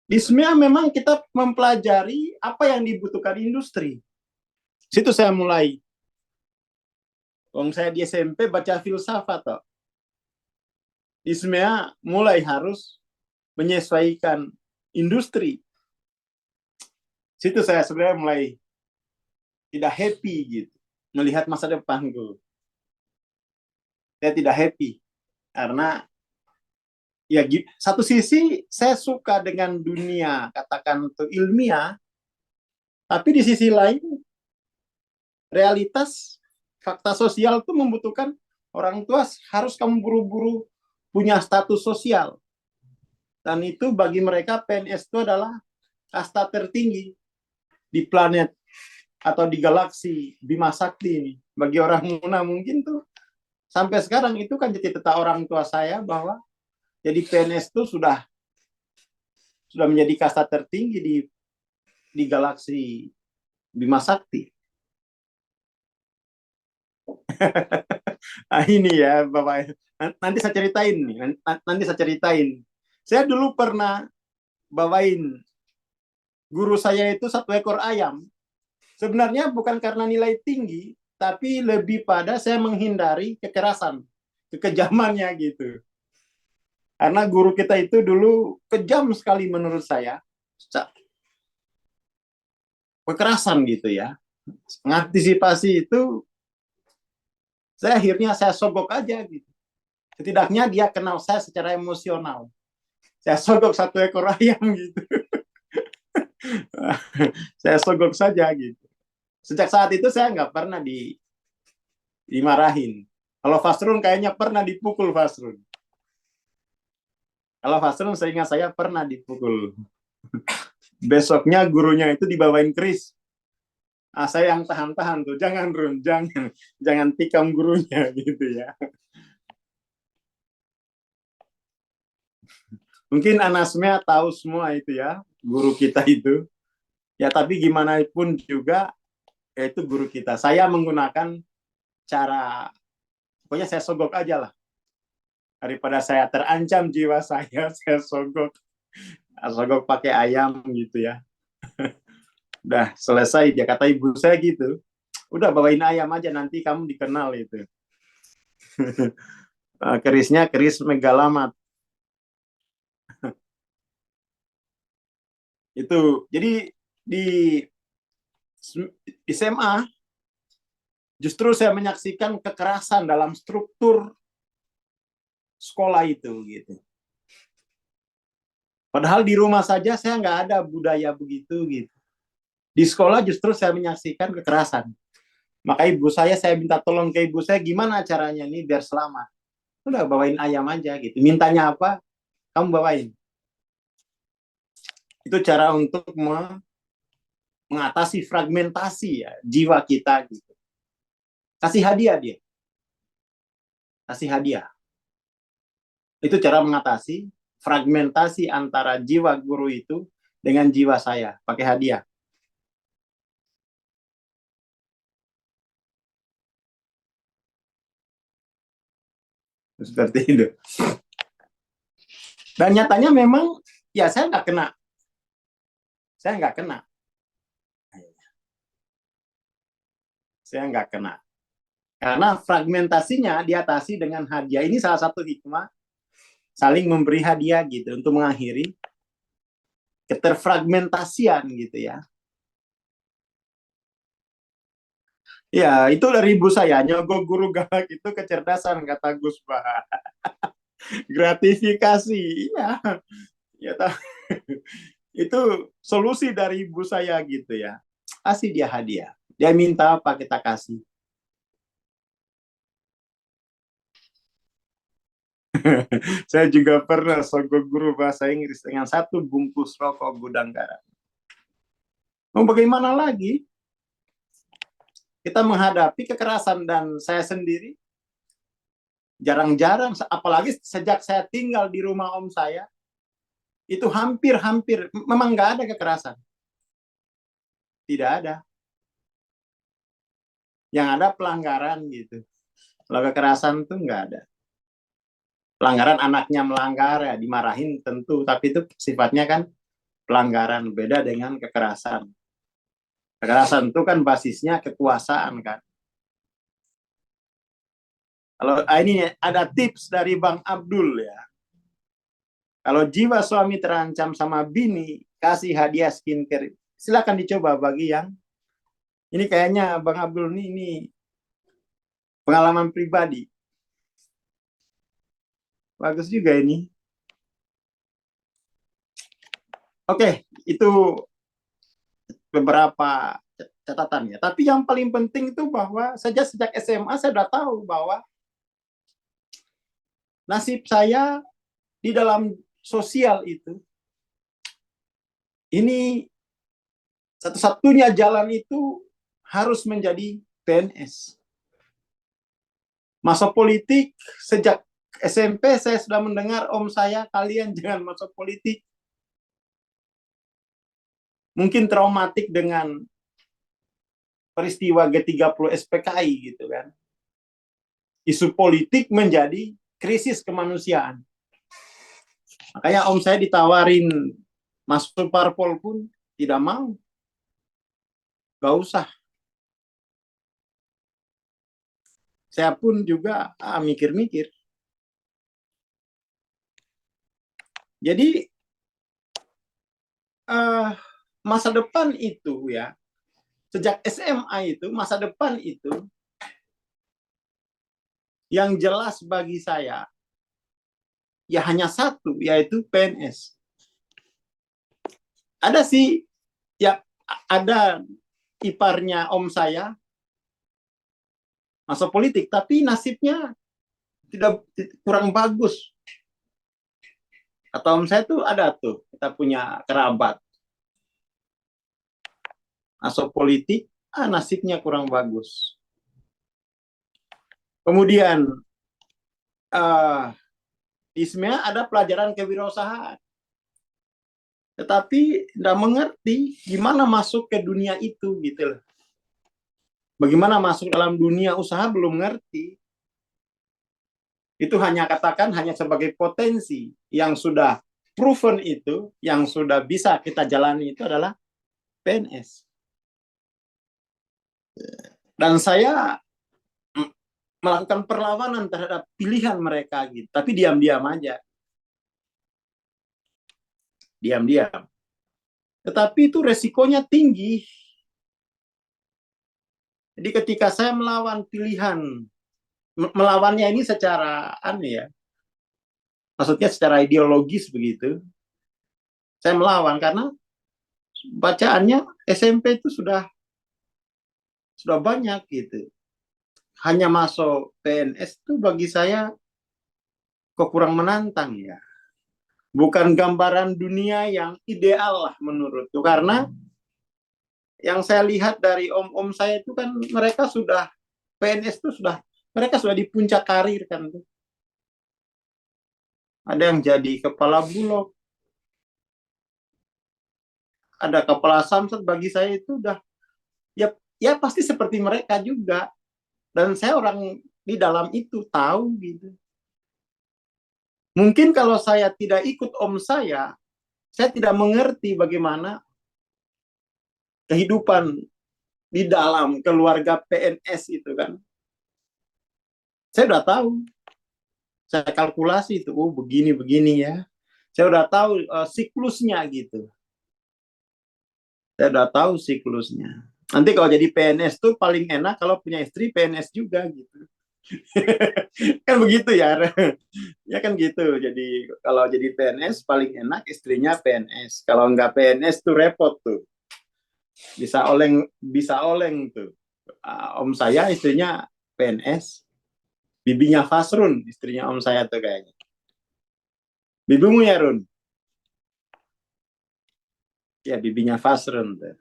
S7: di SMEA memang kita mempelajari apa yang dibutuhkan industri. Situ saya mulai. Saya di SMP baca filsafat toh. Di SMEA mulai harus menyesuaikan industri. Situ saya sebenarnya mulai tidak happy gitu melihat masa depanku. Saya tidak happy karena ya satu sisi saya suka dengan dunia katakan itu ilmiah, tapi di sisi lain realitas fakta sosial itu membutuhkan orang tua harus kamu buru-buru punya status sosial. Dan itu bagi mereka PNS itu adalah kasta tertinggi di planet atau di galaksi Bima Sakti ini. Bagi orang Muna mungkin tuh sampai sekarang itu kan cita-cita orang tua saya bahwa jadi PNS itu sudah menjadi kasta tertinggi di galaksi Bima Sakti. Ah, ini ya Bapak, nanti saya ceritain nih, nanti saya ceritain. Saya dulu pernah bawain guru saya itu 1 ekor ayam. Sebenarnya bukan karena nilai tinggi, tapi lebih pada saya menghindari kekerasan, kekejamannya gitu. Karena guru kita itu dulu kejam sekali menurut saya, kekerasan gitu ya. Mengantisipasi itu, saya sogok aja gitu. Setidaknya dia kenal saya secara emosional. Saya sogok 1 ekor ayam gitu. Saya sogok saja gitu. Sejak saat itu saya nggak pernah dimarahin. Kalau Fasrun kayaknya pernah dipukul Fasrun. Kalau Fasrun seingat saya pernah dipukul. Besoknya gurunya itu dibawain keris. Ah, saya yang tahan-tahan tuh, jangan Run, jangan tikam gurunya gitu ya. Mungkin Anasmea tahu semua itu ya, guru kita itu. Ya tapi gimana pun juga, itu guru kita. Saya menggunakan cara, pokoknya saya sogok aja lah. Daripada saya terancam jiwa saya sogok. Sogok pakai ayam gitu ya. Udah selesai, dia kata ibu saya gitu. Udah bawain ayam aja, nanti kamu dikenal itu. Kerisnya keris megalamat. Itu jadi di SMA justru saya menyaksikan kekerasan dalam struktur sekolah itu gitu. Padahal di rumah saja saya nggak ada budaya begitu gitu. Di sekolah justru saya menyaksikan kekerasan. Maka ibu saya minta tolong ke ibu saya, gimana caranya nih biar selamat. Udah bawain ayam aja gitu. Mintanya apa? Kamu bawain. Itu cara untuk mengatasi fragmentasi ya, jiwa kita gitu. Kasih hadiah dia. Kasih hadiah. Itu cara mengatasi fragmentasi antara jiwa guru itu dengan jiwa saya. Pakai hadiah. Seperti itu. Dan nyatanya memang, ya saya nggak kena. Saya nggak kena. Saya nggak kena. Karena fragmentasinya diatasi dengan hadiah. Ini salah satu hikmah saling memberi hadiah gitu untuk mengakhiri keterfragmentasian gitu ya. Ya, itu dari ibu saya. Nyogok guru galak itu kecerdasan, kata Gus Bah. Gratifikasi. Iya. Ya, itu solusi dari ibu saya gitu ya. Kasih dia hadiah. Dia minta apa kita kasih. Saya juga pernah sogok guru bahasa Inggris dengan 1 bungkus rokok gudang garam. Mau bagaimana lagi? Kita menghadapi kekerasan, dan saya sendiri jarang-jarang, apalagi sejak saya tinggal di rumah om saya, itu hampir-hampir memang nggak ada kekerasan. Tidak ada. Yang ada pelanggaran gitu. Kalau kekerasan tuh nggak ada. Pelanggaran, anaknya melanggar ya dimarahin tentu, tapi itu sifatnya kan pelanggaran, beda dengan kekerasan. Kekerasan itu kan basisnya kekuasaan kan. Kalau ini ada tips dari Bang Abdul ya. Kalau jiwa suami terancam sama bini, kasih hadiah skincare. Silakan dicoba bagi yang ini, kayaknya Bang Abdul ini pengalaman pribadi. Bagus juga ini. Oke, itu beberapa catatan ya. Tapi yang paling penting itu bahwa sejak SMA saya sudah tahu bahwa nasib saya di dalam sosial itu, ini satu-satunya jalan itu harus menjadi PNS. Masuk politik, sejak SMP saya sudah mendengar om saya, kalian jangan masuk politik. Mungkin traumatik dengan peristiwa G30 SPKI gitu kan. isu politik menjadi krisis kemanusiaan. Makanya om saya ditawarin masuk parpol pun tidak mau. Gak usah. Saya pun juga mikir-mikir. Jadi masa depan itu ya, sejak SMA itu, masa depan itu yang jelas bagi saya ya hanya satu, yaitu PNS. Ada sih, ya ada iparnya om saya masuk politik, tapi nasibnya kurang bagus. Kata om saya tuh ada tuh, kita punya kerabat masuk politik, nasibnya kurang bagus. Kemudian Ismea ada pelajaran kewirausahaan, tetapi tidak mengerti gimana masuk ke dunia itu gitu loh. Bagaimana masuk dalam dunia usaha belum ngerti. Itu hanya katakan hanya sebagai potensi yang sudah proven itu, yang sudah bisa kita jalani itu adalah PNS. Dan saya melakukan perlawanan terhadap pilihan mereka gitu, tapi diam-diam aja. Diam-diam. Tetapi itu resikonya tinggi. Jadi ketika saya melawan pilihan, melawannya ini secara maksudnya secara ideologis begitu, saya melawan karena bacaannya SMP itu sudah banyak gitu. Hanya masuk PNS itu bagi saya kok kurang menantang ya. Bukan gambaran dunia yang ideal lah menurutku. Karena yang saya lihat dari om-om saya itu kan mereka sudah, PNS itu mereka sudah di puncak karir kan. Ada yang jadi kepala bulog. Ada kepala samsat, bagi saya itu udah, ya pasti seperti mereka juga. Dan saya orang di dalam itu tahu gitu. Mungkin kalau saya tidak ikut om saya tidak mengerti bagaimana kehidupan di dalam keluarga PNS itu kan. Saya udah tahu. Saya kalkulasi itu, begini ya. Saya udah tahu siklusnya gitu. Saya udah tahu siklusnya. Nanti kalau jadi PNS tuh paling enak kalau punya istri PNS juga gitu. Kan begitu ya. Ya kan gitu. Jadi kalau jadi PNS paling enak istrinya PNS. Kalau nggak PNS tuh repot tuh. Bisa oleng tuh. Om saya istrinya PNS. Bibinya Fasrun istrinya om saya tuh kayaknya. Bibimu ya Run? Ya bibinya Fasrun tuh.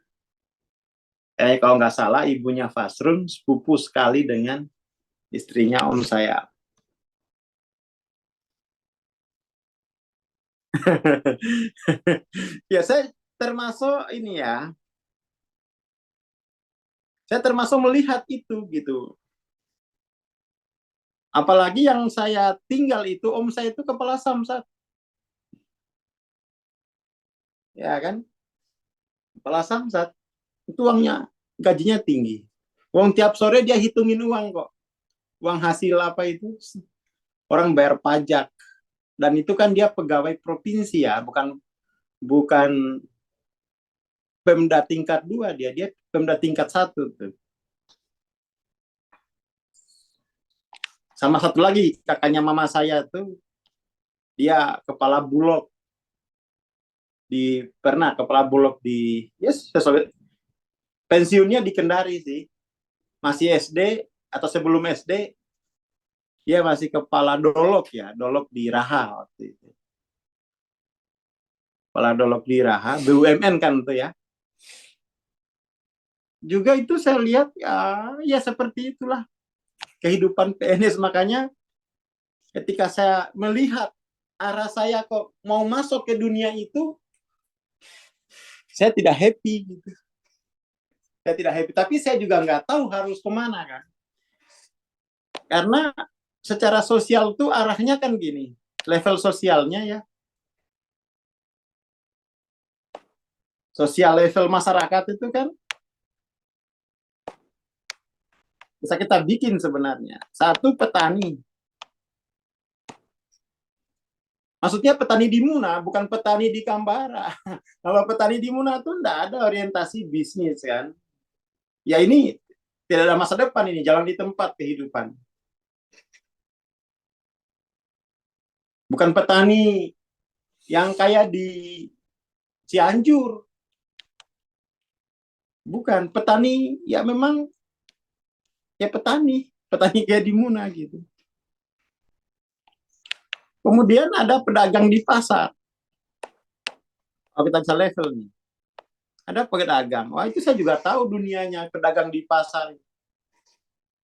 S7: Kalau nggak salah ibunya Fasrun sepupu sekali dengan istrinya om saya. Ya saya termasuk ini ya. Saya termasuk melihat itu gitu. Apalagi yang saya tinggal itu om saya itu kepala samsat. Ya kan? Kepala samsat. Itu gajinya tinggi. Uang tiap sore dia hitungin uang kok. Uang hasil apa itu? Orang bayar pajak. Dan itu kan dia pegawai provinsi ya, bukan Pemda tingkat 2 dia Pemda tingkat 1 tuh. Sama satu lagi kakaknya mama saya tuh dia kepala bulog kepala bulog di pensiunnya di Kendari sih. Masih SD atau sebelum SD dia masih kepala dolok di Raha waktu itu. Kepala dolok di Raha, BUMN kan tuh ya. Juga itu saya lihat ya seperti itulah kehidupan PNS. Makanya ketika saya melihat arah saya kok mau masuk ke dunia itu, saya tidak happy gitu. Saya tidak happy, tapi saya juga nggak tahu harus kemana kan. Karena secara sosial tuh arahnya kan gini, level sosialnya ya, sosial level masyarakat itu kan bisa kita bikin sebenarnya. Satu, petani. Maksudnya petani di Muna, bukan petani di Kambara. Kalau petani di Muna tuh enggak ada orientasi bisnis kan. Ya ini tidak ada masa depan ini, jalan di tempat kehidupan. Bukan petani yang kayak di Cianjur. Bukan, petani ya memang ya petani kayak di Muna gitu. Kemudian ada pedagang di pasar. Kalau kita bisa level nih. Ada pedagang. Wah, itu saya juga tahu dunianya pedagang di pasar.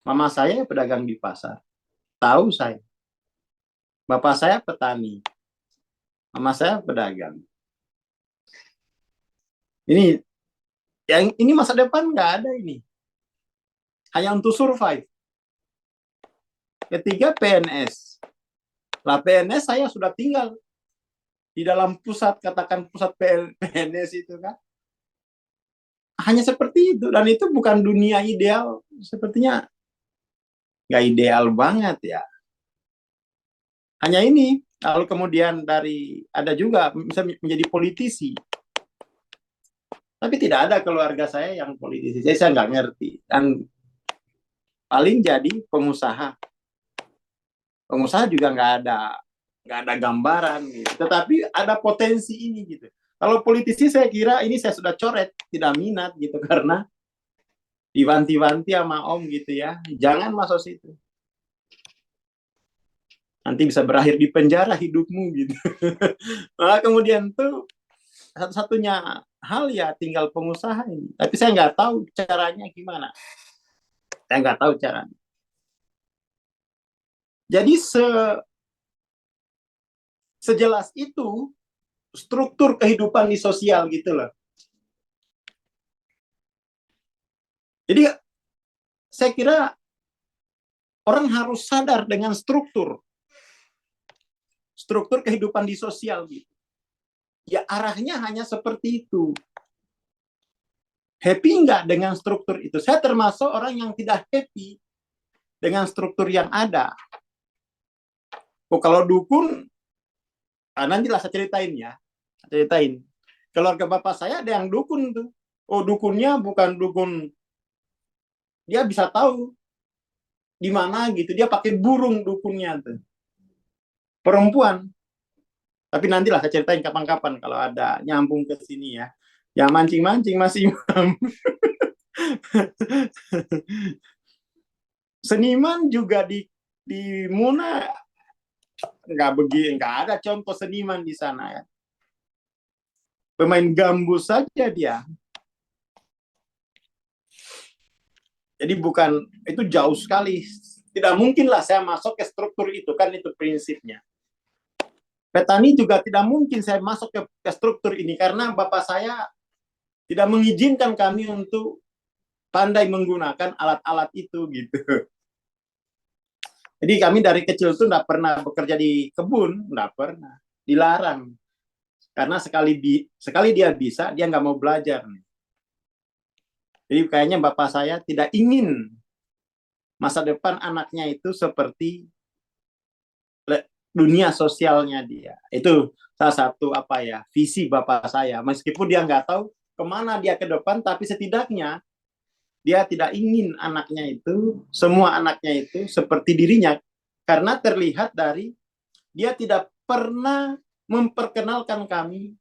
S7: Mama saya pedagang di pasar. Tahu saya. Bapak saya petani. Mama saya pedagang. Ini masa depan nggak ada ini. Hanya untuk survive. Ketiga, PNS. Lah PNS saya sudah tinggal di dalam pusat, katakan pusat PNS itu kan. Hanya seperti itu. Dan itu bukan dunia ideal. Sepertinya nggak ideal banget ya. Hanya ini. Lalu kemudian ada juga bisa menjadi politisi. Tapi tidak ada keluarga saya yang politisi. Jadi saya nggak ngerti. Dan paling jadi pengusaha. Pengusaha juga nggak ada gambaran gitu. Tetapi ada potensi ini gitu. Kalau politisi saya kira ini saya sudah coret, tidak minat gitu karena diwanti-wanti sama om gitu ya. Jangan masuk situ. Nanti bisa berakhir di penjara hidupmu gitu. Nah, kemudian tuh satu-satunya hal ya tinggal pengusaha ini. Tapi saya nggak tahu caranya gimana. Saya nggak tahu caranya. Jadi sejelas itu struktur kehidupan di sosial gitu loh. Jadi saya kira orang harus sadar dengan struktur kehidupan di sosial gitu. Ya arahnya hanya seperti itu. Happy nggak dengan struktur itu? Saya termasuk orang yang tidak happy dengan struktur yang ada. Oh, kalau dukun, nantilah saya ceritain ya. Ceritain. Keluarga bapak saya ada yang dukun tuh. Oh, dukunnya bukan dukun. Dia bisa tahu di mana gitu. Dia pakai burung dukunnya tuh. Perempuan. Tapi nantilah saya ceritain kapan-kapan kalau ada nyambung ke sini ya. Ya mancing-mancing Mas Imam. Seniman juga di Muna nggak ada contoh seniman di sana ya. Pemain gambus saja dia. Jadi bukan, itu jauh sekali. Tidak mungkinlah saya masuk ke struktur itu, kan itu prinsipnya. Petani juga tidak mungkin saya masuk ke struktur ini karena bapak saya tidak mengizinkan kami untuk pandai menggunakan alat-alat itu gitu. Jadi kami dari kecil tuh nggak pernah bekerja di kebun, nggak pernah, dilarang. Karena sekali dia bisa, dia nggak mau belajar. Jadi kayaknya bapak saya tidak ingin masa depan anaknya itu seperti dunia sosialnya dia. Itu salah satu visi bapak saya. Meskipun dia nggak tahu kemana dia ke depan, tapi setidaknya dia tidak ingin semua anaknya itu seperti dirinya. Karena terlihat dari dia tidak pernah memperkenalkan kami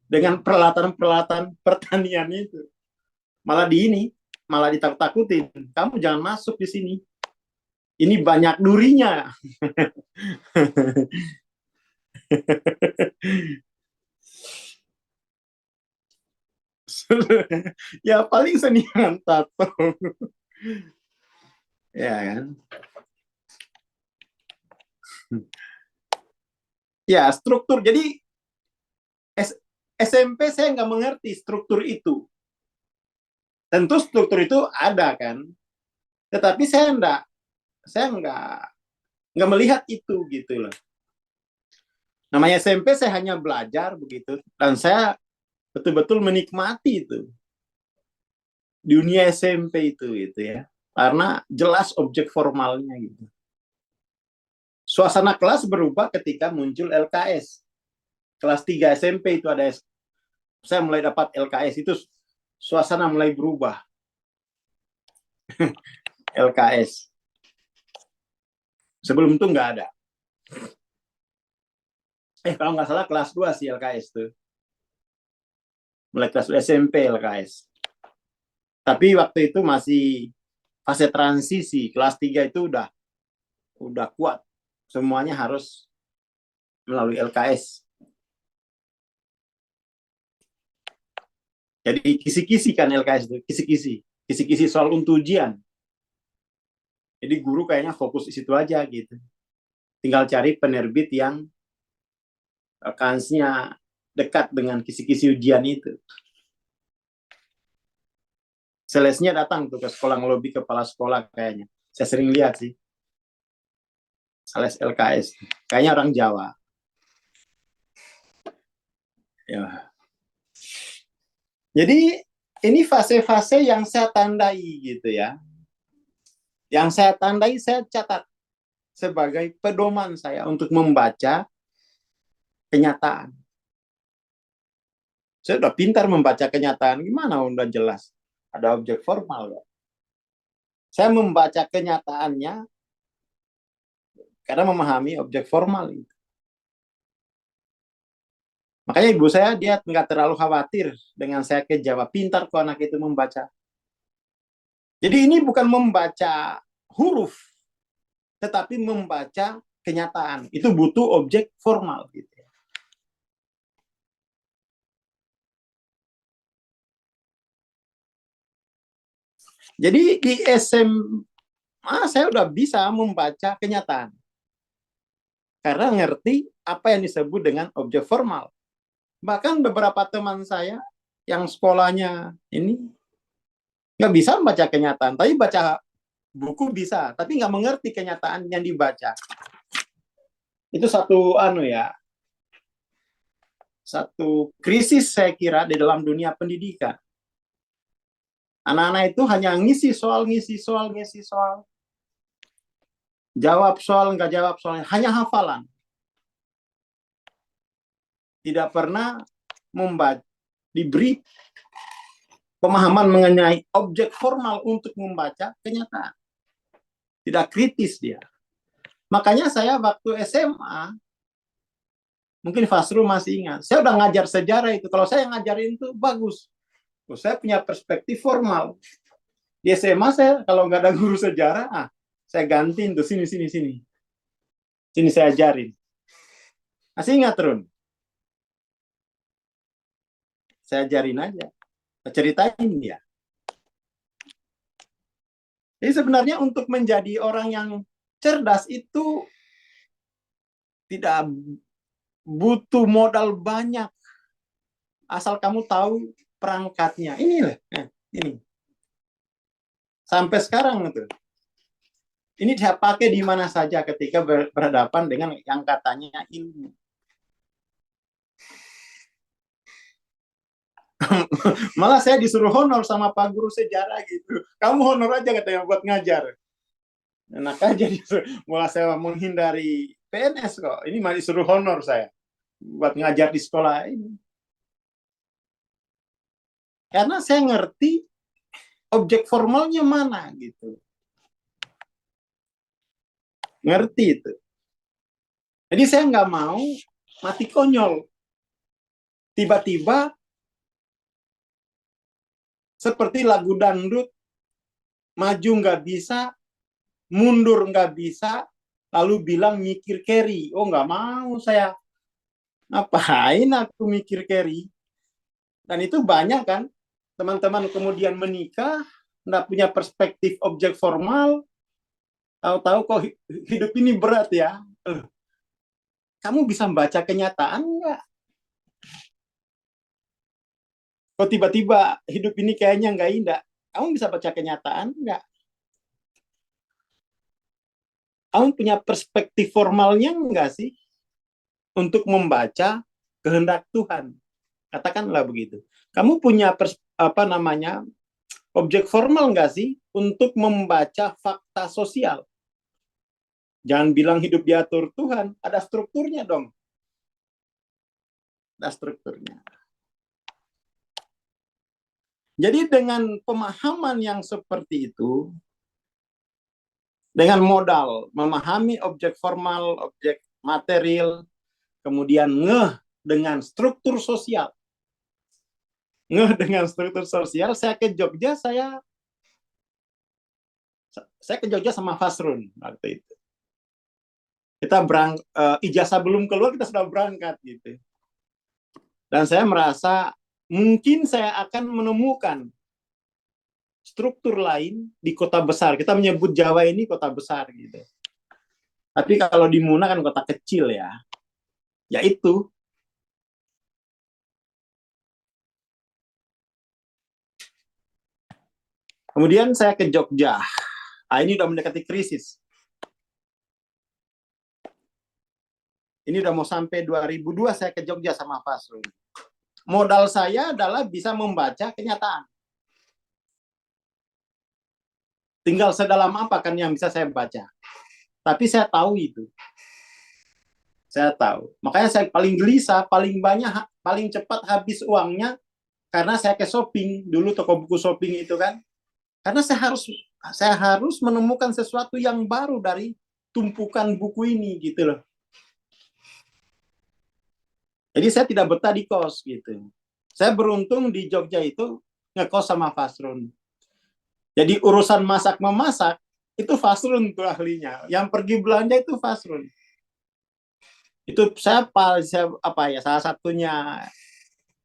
S7: dengan peralatan-peralatan pertanian itu. Malah ditakut-takutin. Kamu jangan masuk di sini. Ini banyak durinya. Ya paling seniman tato. Ya kan. Ya struktur. Jadi SMP saya nggak mengerti struktur itu. Tentu struktur itu ada kan. Tetapi saya nggak nggak melihat itu gitu loh. Namanya SMP saya hanya belajar begitu, dan saya betul-betul menikmati itu dunia SMP itu gitu ya, karena jelas objek formalnya gitu. Suasana kelas berubah ketika muncul LKS. Kelas 3 SMP itu ada, saya mulai dapat LKS, itu suasana mulai berubah. LKS. Sebelum itu nggak ada. Kalau nggak salah kelas 2 sih LKS tuh. Mulai kelas 2 SMP LKS. Tapi waktu itu masih fase transisi. Kelas 3 itu udah kuat. Semuanya harus melalui LKS. Jadi kisi-kisi kan LKS itu, kisi-kisi soal untuk ujian. Jadi guru kayaknya fokus di situ aja gitu. Tinggal cari penerbit yang kansnya dekat dengan kisi-kisi ujian itu. Salesnya datang tuh ke sekolah, ngelobi kepala sekolah kayaknya. Saya sering lihat sih. Sales LKS. Kayaknya orang Jawa. Ya. Jadi ini fase-fase yang saya tandai gitu ya. Yang saya tandai, saya catat sebagai pedoman saya untuk membaca kenyataan. Saya udah pintar membaca kenyataan. Gimana udah jelas? Ada objek formal. Ya. Saya membaca kenyataannya karena memahami objek formal itu. Makanya ibu saya, dia nggak terlalu khawatir dengan saya kejawab. Pintar kok anak itu membaca. Jadi ini bukan membaca huruf, tetapi membaca kenyataan. Itu butuh objek formal. Gitu. Jadi di SMA saya udah bisa membaca kenyataan. Karena ngerti apa yang disebut dengan objek formal. Bahkan beberapa teman saya yang sekolahnya ini nggak bisa membaca kenyataan, tapi baca buku bisa, tapi nggak mengerti kenyataan yang dibaca. Itu satu krisis saya kira di dalam dunia pendidikan. Anak-anak itu hanya ngisi soal. Jawab soal, nggak jawab soal, hanya hafalan. Tidak pernah diberi pemahaman mengenai objek formal untuk membaca kenyataan. Tidak kritis dia. Makanya saya waktu SMA, mungkin Fasrul masih ingat, saya udah ngajar sejarah itu. Kalau saya ngajarin itu bagus. Saya punya perspektif formal. Di SMA saya kalau nggak ada guru sejarah, saya gantiin tuh sini. Sini saya ajarin. Masih ingat, Run? Saya ajarin aja. Saya ceritain dia. Jadi sebenarnya untuk menjadi orang yang cerdas itu tidak butuh modal banyak. Asal kamu tahu perangkatnya. Ini. Sampai sekarang itu. Ini saya pakai di mana saja ketika berhadapan dengan yang katanya ilmu. Malah saya disuruh honor sama Pak Guru sejarah gitu. Kamu honor aja katanya buat ngajar. Enak aja disuruh. Malah saya menghindari PNS kok. Ini malah disuruh honor saya buat ngajar di sekolah ini. Karena saya ngerti objek formalnya mana gitu. Ngerti itu. Jadi saya nggak mau mati konyol. Tiba-tiba seperti lagu dangdut, maju nggak bisa, mundur nggak bisa, lalu bilang mikir carry. Oh nggak mau saya. Ngapain aku mikir carry? Dan itu banyak kan teman-teman kemudian menikah, nggak punya perspektif objek formal, tahu-tahu kok hidup ini berat ya. Kamu bisa membaca kenyataan nggak? Kok tiba-tiba hidup ini kayaknya nggak indah? Kamu bisa baca kenyataan nggak? Kamu punya perspektif formalnya enggak sih untuk membaca kehendak Tuhan? Katakanlah begitu. Kamu punya objek formal enggak sih untuk membaca fakta sosial? Jangan bilang hidup diatur Tuhan, ada strukturnya dong. Ada strukturnya. Jadi dengan pemahaman yang seperti itu, dengan modal memahami objek formal, objek material, kemudian ngeh dengan struktur sosial. Ngeh dengan struktur sosial, saya ke Jogja, saya ke Jogja sama Fasrun waktu itu. Kita ijazah belum keluar, kita sudah berangkat gitu. Dan saya merasa mungkin saya akan menemukan struktur lain di kota besar. Kita menyebut Jawa ini kota besar gitu. Tapi kalau di Muna kan kota kecil ya. Yaitu kemudian saya ke Jogja. Ini udah mendekati krisis. Ini udah mau sampai 2002 saya ke Jogja sama Fasrun. Modal saya adalah bisa membaca kenyataan. Tinggal sedalam apa kan yang bisa saya baca. Tapi saya tahu itu. Saya tahu. Makanya saya paling gelisah, paling banyak, paling cepat habis uangnya karena saya ke shopping. Dulu toko buku shopping itu kan. Karena saya harus menemukan sesuatu yang baru dari tumpukan buku ini gitu loh. Jadi saya tidak betah di kos gitu. Saya beruntung di Jogja itu ngekos sama Fasrun. Jadi urusan masak-memasak itu Fasrun tuh ahlinya. Yang pergi belanja itu Fasrun. Itu saya salah satunya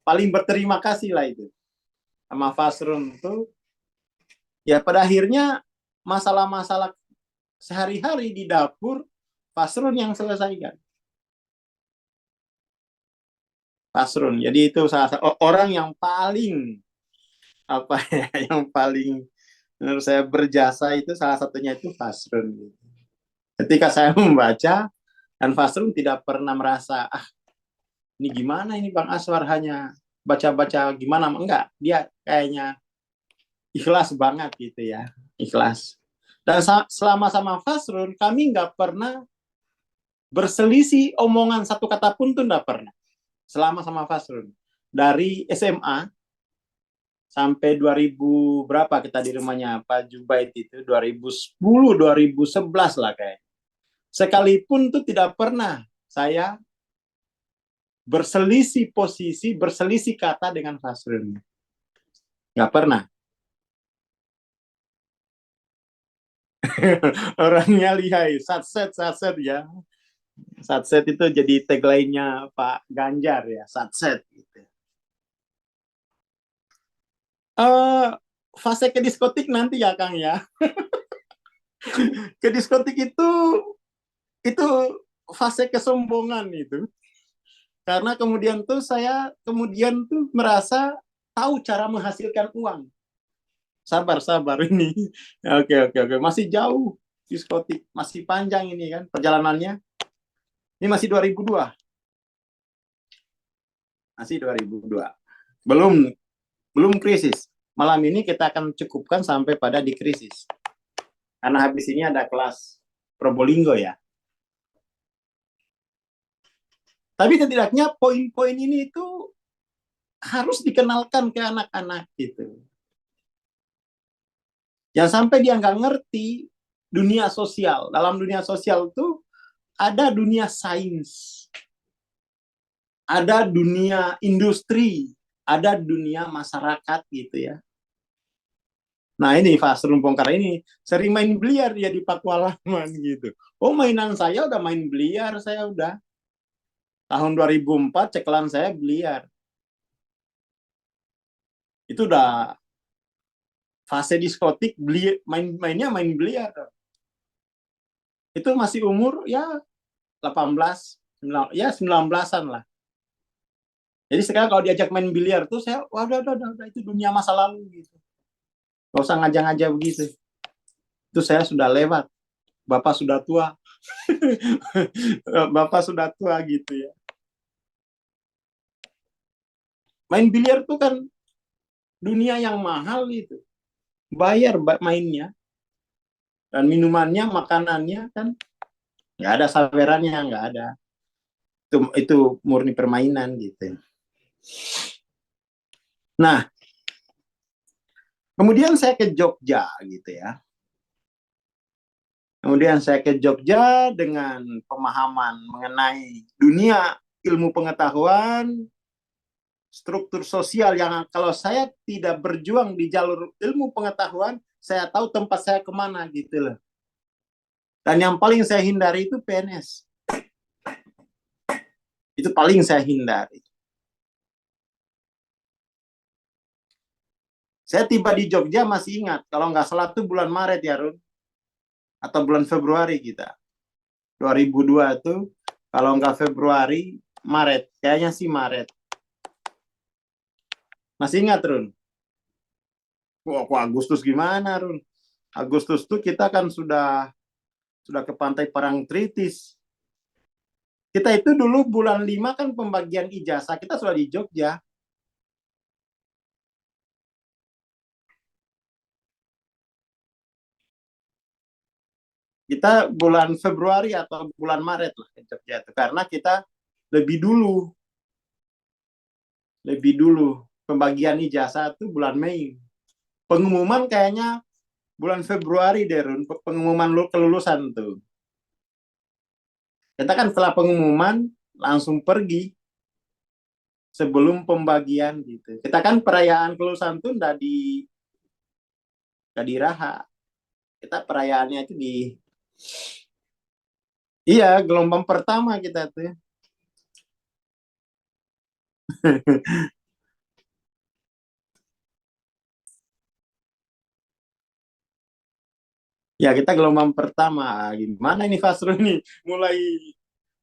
S7: paling berterima kasih lah itu sama Fasrun tuh. Ya pada akhirnya masalah-masalah sehari-hari di dapur Fasrun yang selesaikan. Fasrun. Jadi itu salah satu orang yang paling yang paling menurut saya berjasa itu salah satunya itu Fasrun. Ketika saya membaca dan Fasrun tidak pernah merasa ini gimana ini Bang Aswar hanya baca-baca gimana, enggak, dia kayaknya ikhlas banget gitu ya, ikhlas. Dan selama sama Fasrun kami nggak pernah berselisih omongan satu kata pun tuh nggak pernah. Selama sama Fasrun dari SMA sampai 2000 berapa kita di rumahnya Pak Jubaid itu 2010 2011 lah kayak. Sekalipun tuh tidak pernah saya berselisih posisi, berselisih kata dengan Fasrun. Nggak pernah. Orangnya lihai, satset ya. Satset itu jadi tagline-nya Pak Ganjar ya, satset gitu. Fase ke diskotik nanti ya Kang ya. Ke diskotik itu fase kesombongan itu. Karena kemudian tuh saya merasa tahu cara menghasilkan uang. Sabar ini. Oke. Masih jauh diskotik, masih panjang ini kan perjalanannya. Ini masih 2002. Masih 2002. Belum krisis. Malam ini kita akan cukupkan sampai pada di krisis. Karena habis ini ada kelas Probolinggo ya. Tapi setidaknya poin-poin ini itu harus dikenalkan ke anak-anak gitu. Jangan sampai dia nggak ngerti dunia sosial. Dalam dunia sosial itu ada dunia sains, ada dunia industri, ada dunia masyarakat gitu ya. Nah ini Fasrun Bongkar ini sering main biliar dia di Pakualaman gitu. Oh mainan saya udah main biliar, saya udah. Tahun 2004 cekelan saya biliar. Itu udah fase diskotik, mainnya main biliar. Itu masih umur ya 18, 19-an lah. Jadi sekarang kalau diajak main biliar tuh saya udah itu dunia masa lalu gitu. Gak usah ngajak-ngajak begitu. Itu saya sudah lewat. Bapak sudah tua, Bapak sudah tua gitu ya. Main biliar tuh kan dunia yang mahal itu. Bayar mainnya. Dan minumannya, makanannya kan nggak ada sawerannya, nggak ada. Itu murni permainan gitu. Nah, kemudian saya ke Jogja gitu ya. Kemudian saya ke Jogja dengan pemahaman mengenai dunia ilmu pengetahuan, struktur sosial yang kalau saya tidak berjuang di jalur ilmu pengetahuan, saya tahu tempat saya kemana gitu loh. Dan yang paling saya hindari itu PNS. Itu paling saya hindari. Saya tiba di Jogja masih ingat, kalau nggak salah itu bulan Maret ya, Run. Atau bulan Februari kita. 2002 itu, kalau nggak Februari, Maret. Kayaknya sih Maret. Masih ingat, Run? Wah, kok Agustus gimana, Run? Agustus tuh kita kan sudah ke pantai Parangtritis. Kita itu dulu bulan 5 kan pembagian ijazah, kita sudah di Jogja. Kita bulan Februari atau bulan Maret lah ke Jogja itu, karena kita lebih dulu pembagian ijazah itu bulan Mei. Pengumuman kayaknya bulan Februari deh, Run, pengumuman kelulusan tuh. Kita kan setelah pengumuman langsung pergi sebelum pembagian gitu. Kita kan perayaan kelulusan tuh nggak di Raha. Kita perayaannya itu di gelombang pertama kita tuh. Ya, kita gelombang pertama. Gimana ini Fasrun nih?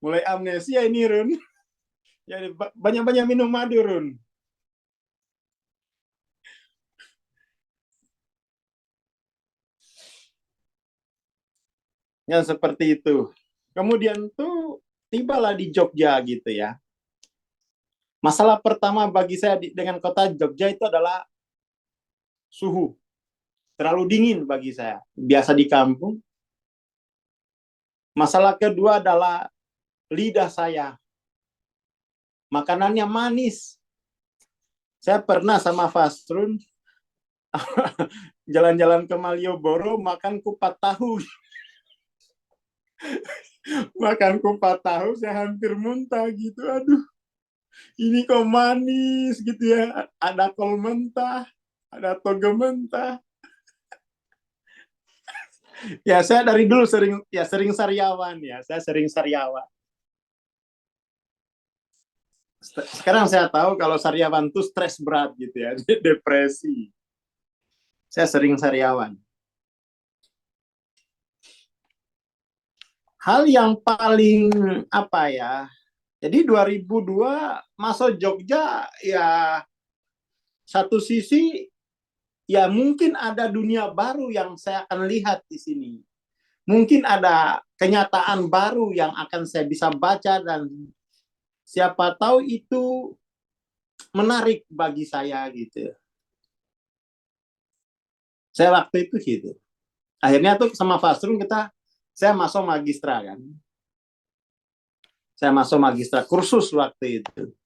S7: Mulai amnesia ini, Run. Ya, banyak-banyak minum madu, Run. Yang seperti itu. Kemudian tuh tibalah di Jogja gitu ya. Masalah pertama bagi saya dengan kota Jogja itu adalah suhu. Terlalu dingin bagi saya. Biasa di kampung. Masalah kedua adalah lidah saya. Makanannya manis. Saya pernah sama Fasrun jalan-jalan ke Malioboro makan kupat tahu. Makan kupat tahu saya hampir muntah gitu. Aduh, ini kok manis gitu ya. Ada kol mentah, ada toge mentah. Ya, saya dari dulu sering sariawan ya. Saya sering sariawan. Sekarang saya tahu kalau sariawan itu stres berat gitu ya, depresi. Saya sering sariawan. Hal yang paling apa ya? Jadi 2002 masuk Jogja ya, satu sisi ya mungkin ada dunia baru yang saya akan lihat di sini. Mungkin ada kenyataan baru yang akan saya bisa baca dan siapa tahu itu menarik bagi saya gitu. Saya waktu itu gitu. Akhirnya tuh sama Fasrun saya masuk magistra kan. Saya masuk magistra kursus waktu itu.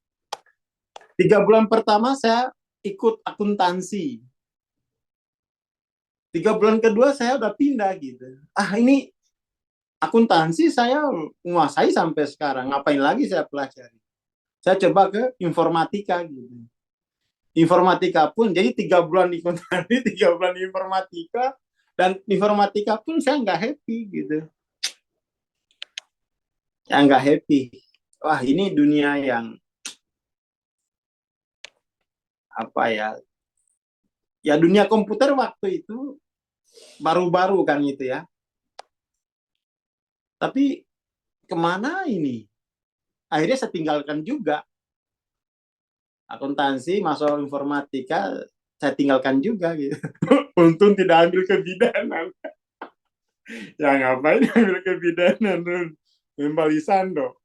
S7: 3 bulan pertama saya ikut akuntansi. 3 bulan kedua saya udah pindah gitu. Ini akuntansi saya menguasai sampai sekarang. Ngapain lagi saya pelajari? Saya coba ke informatika gitu. Informatika pun jadi 3 bulan di akuntansi, 3 bulan di informatika, dan informatika pun saya nggak happy gitu. Ya nggak happy. Wah, ini dunia yang apa ya? Ya dunia komputer waktu itu baru-baru kan gitu ya. Tapi kemana ini? Akhirnya saya tinggalkan juga. Akuntansi, masuk informatika, saya tinggalkan juga gitu. Untung tidak ambil kebidanan. Ya ngapain ambil kebidanan, Run? Membalisando.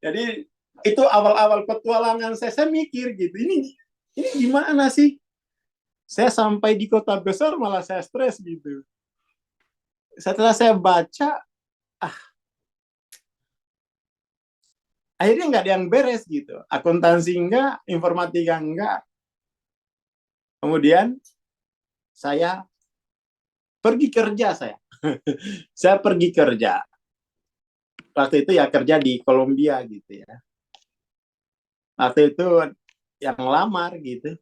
S7: Jadi itu awal-awal petualangan saya mikir gitu. Ini gimana sih? Saya sampai di kota besar malah saya stres gitu. Setelah saya baca, akhirnya nggak ada yang beres gitu. Akuntansi enggak, informatika enggak. Kemudian saya pergi kerja saya. Saya pergi kerja. Waktu itu ya kerja di Kolombia gitu ya. Waktu itu yang lamar gitu.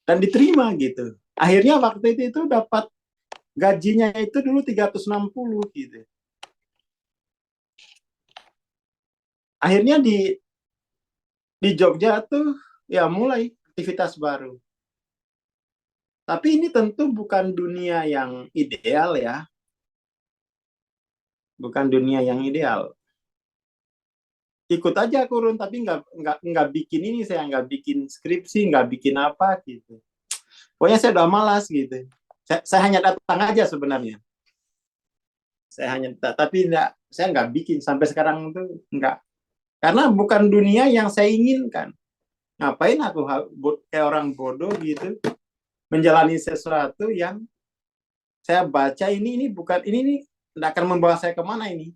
S7: Dan diterima gitu. Akhirnya waktu itu dapat gajinya itu dulu 360 gitu. Akhirnya di Jogja tuh ya mulai aktivitas baru. Tapi ini tentu bukan dunia yang ideal ya. Bukan dunia yang ideal. Ikut aja kurun, tapi nggak bikin ini, saya nggak bikin skripsi, nggak bikin apa gitu. Pokoknya saya udah malas gitu. Saya hanya datang aja sebenarnya. Tapi saya nggak bikin sampai sekarang tuh nggak. Karena bukan dunia yang saya inginkan. Ngapain aku kayak orang bodoh gitu menjalani sesuatu yang saya baca ini bukan ini tidak akan membawa saya kemana ini.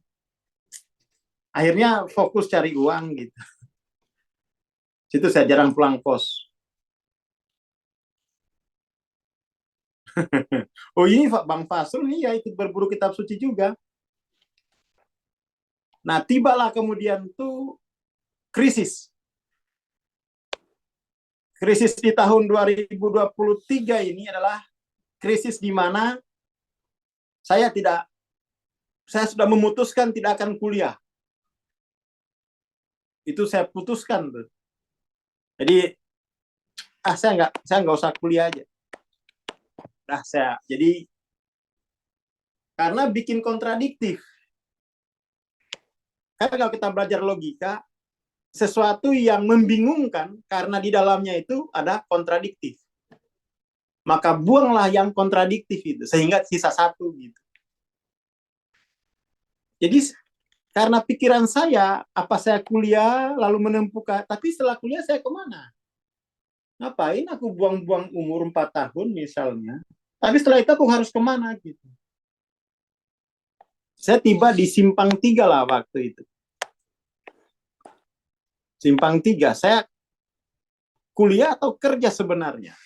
S7: Akhirnya fokus cari uang gitu. Situ saya jarang pulang kos. Oh ini Bang Fasrul nih ya ikut berburu kitab suci juga. Nah tibalah kemudian tuh krisis. Krisis di tahun 2023 ini adalah krisis di mana saya sudah memutuskan tidak akan kuliah. Itu saya putuskan tuh. Jadi saya nggak usah kuliah aja. Nah jadi karena bikin kontradiktif. Karena kalau kita belajar logika, sesuatu yang membingungkan karena di dalamnya itu ada kontradiktif. Maka buanglah yang kontradiktif itu sehingga sisa satu gitu. Jadi karena pikiran saya, apa saya kuliah lalu menempuh, tapi setelah kuliah saya kemana? Ngapain aku buang-buang umur 4 tahun misalnya, tapi setelah itu aku harus kemana gitu. Saya tiba di simpang 3 lah waktu itu. Simpang 3, saya kuliah atau kerja sebenarnya.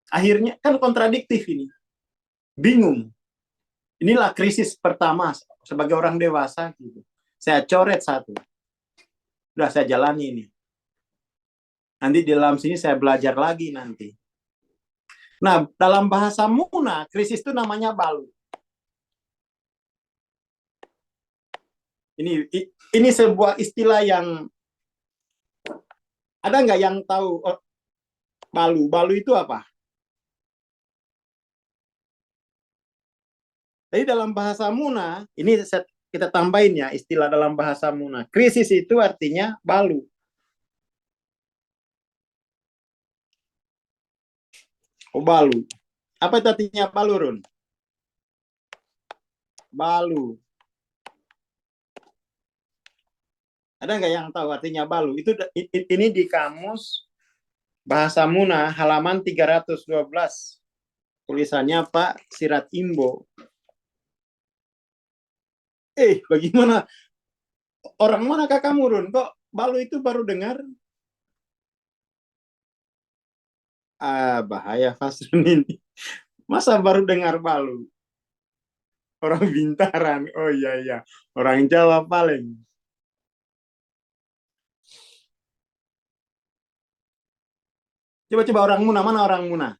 S7: Akhirnya kan kontradiktif ini. Bingung. Inilah krisis pertama sebagai orang dewasa gitu. Saya coret satu. Udah saya jalani ini. Nanti di dalam sini saya belajar lagi nanti. Nah, dalam bahasa Muna, krisis itu namanya balu. Ini sebuah istilah yang ada nggak yang tahu balu? Balu itu apa? Jadi dalam bahasa Muna, ini kita tambahin ya istilah dalam bahasa Muna. Krisis itu artinya balu. Oh, balu. Apa itu artinya balu, Run? Balu. Ada nggak yang tahu artinya balu? Ini di kamus bahasa Muna halaman 312. Tulisannya Pak Sirat Imbo. Bagaimana? Orang manakah kamu, Run? Kok balu itu baru dengar? Bahaya Fasrun ini. Masa baru dengar balu? Orang Bintaran. Oh iya. Orang Jawa paling. Coba orang Muna. Mana orang Muna?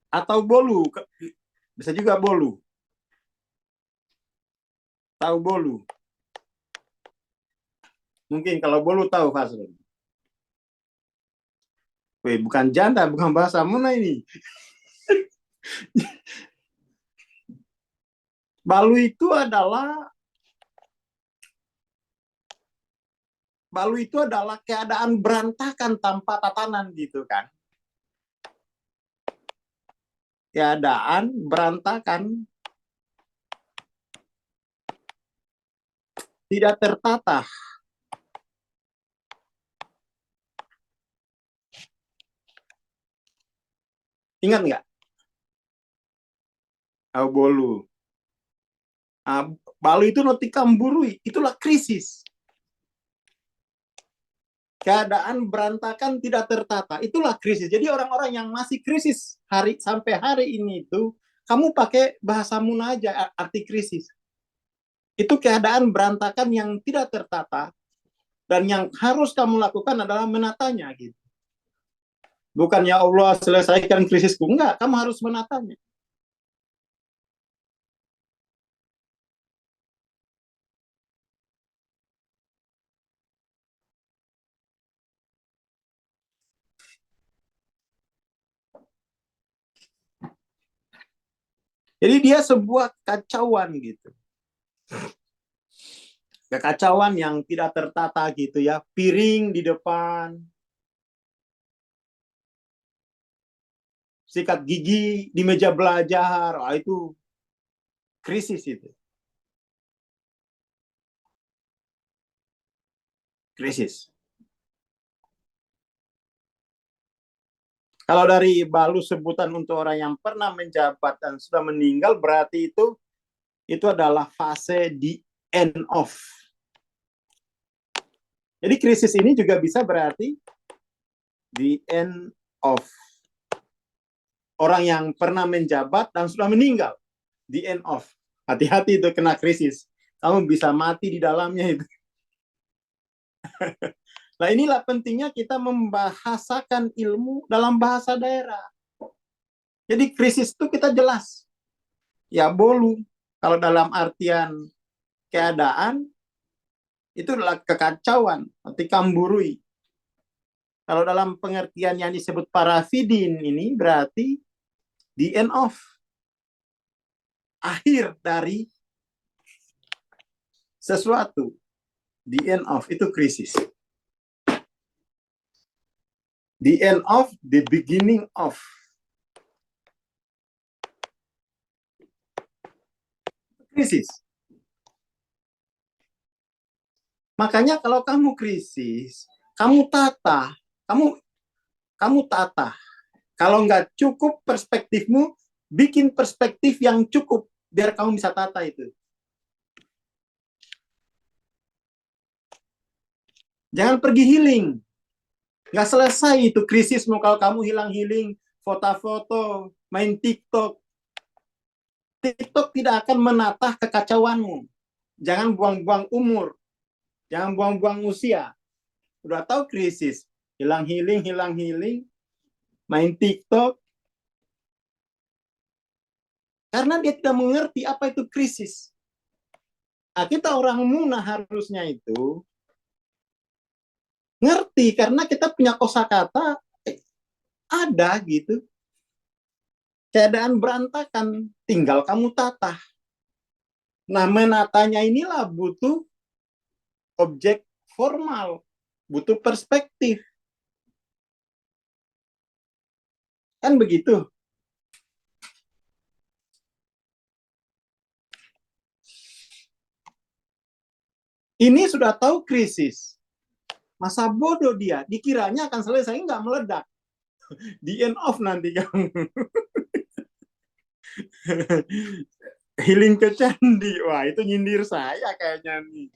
S7: Atau bolu. Bisa juga bolu. Tahu bolu? Mungkin kalau bolu tahu Fasrun. Bukan janda, bukan bahasa Muna ini. Balu itu adalah balu itu adalah keadaan berantakan tanpa tatanan gitu kan. Keadaan berantakan, tidak tertata. Ingat nggak? Bolu. Balu itu notikam burui, itulah krisis. Keadaan berantakan, tidak tertata, itulah krisis. Jadi orang-orang yang masih krisis sampai hari ini itu, kamu pakai bahasa Muna aja arti krisis. Itu keadaan berantakan yang tidak tertata, dan yang harus kamu lakukan adalah menatanya gitu. Bukan ya Allah selesaikan krisisku, enggak, kamu harus menatanya. Jadi dia sebuah kacauan gitu. Kekacauan yang tidak tertata gitu ya. Piring di depan. Sikat gigi di meja belajar. Itu krisis itu. Krisis. Kalau dari balu sebutan untuk orang yang pernah menjabat dan sudah meninggal, berarti itu adalah fase the end of. Jadi krisis ini juga bisa berarti the end of. Orang yang pernah menjabat dan sudah meninggal, the end of. Hati-hati itu kena krisis. Kamu bisa mati di dalamnya itu. Nah inilah pentingnya kita membahasakan ilmu dalam bahasa daerah. Jadi krisis itu kita jelas. Ya bolu, kalau dalam artian keadaan, itu adalah kekacauan, tikamburui. Kalau dalam pengertian yang disebut parafidin ini berarti the end of. Akhir dari sesuatu. The end of, itu krisis. The end of, the beginning of. Krisis. Makanya kalau kamu krisis, kamu tata. Kamu tata. Kalau nggak cukup perspektifmu, bikin perspektif yang cukup biar kamu bisa tata itu. Jangan pergi healing. Nggak selesai itu krisismu kalau kamu hilang healing, foto-foto, main TikTok. TikTok tidak akan menatah kekacauanmu. Jangan buang-buang umur. Jangan buang-buang usia. Udah tahu krisis. Hilang healing, main TikTok. Karena dia tidak mengerti apa itu krisis. Nah, kita orang Muna harusnya itu ngerti karena kita punya kosakata ada gitu. Keadaan berantakan, tinggal kamu tata. Nah, menatanya inilah butuh objek formal, butuh perspektif. Kan begitu. Ini sudah tahu krisis. Masa bodoh dia, dikiranya akan selesai, nggak meledak. The end of nanti kamu. Healing ke candi. Wah, itu nyindir saya kayaknya nih.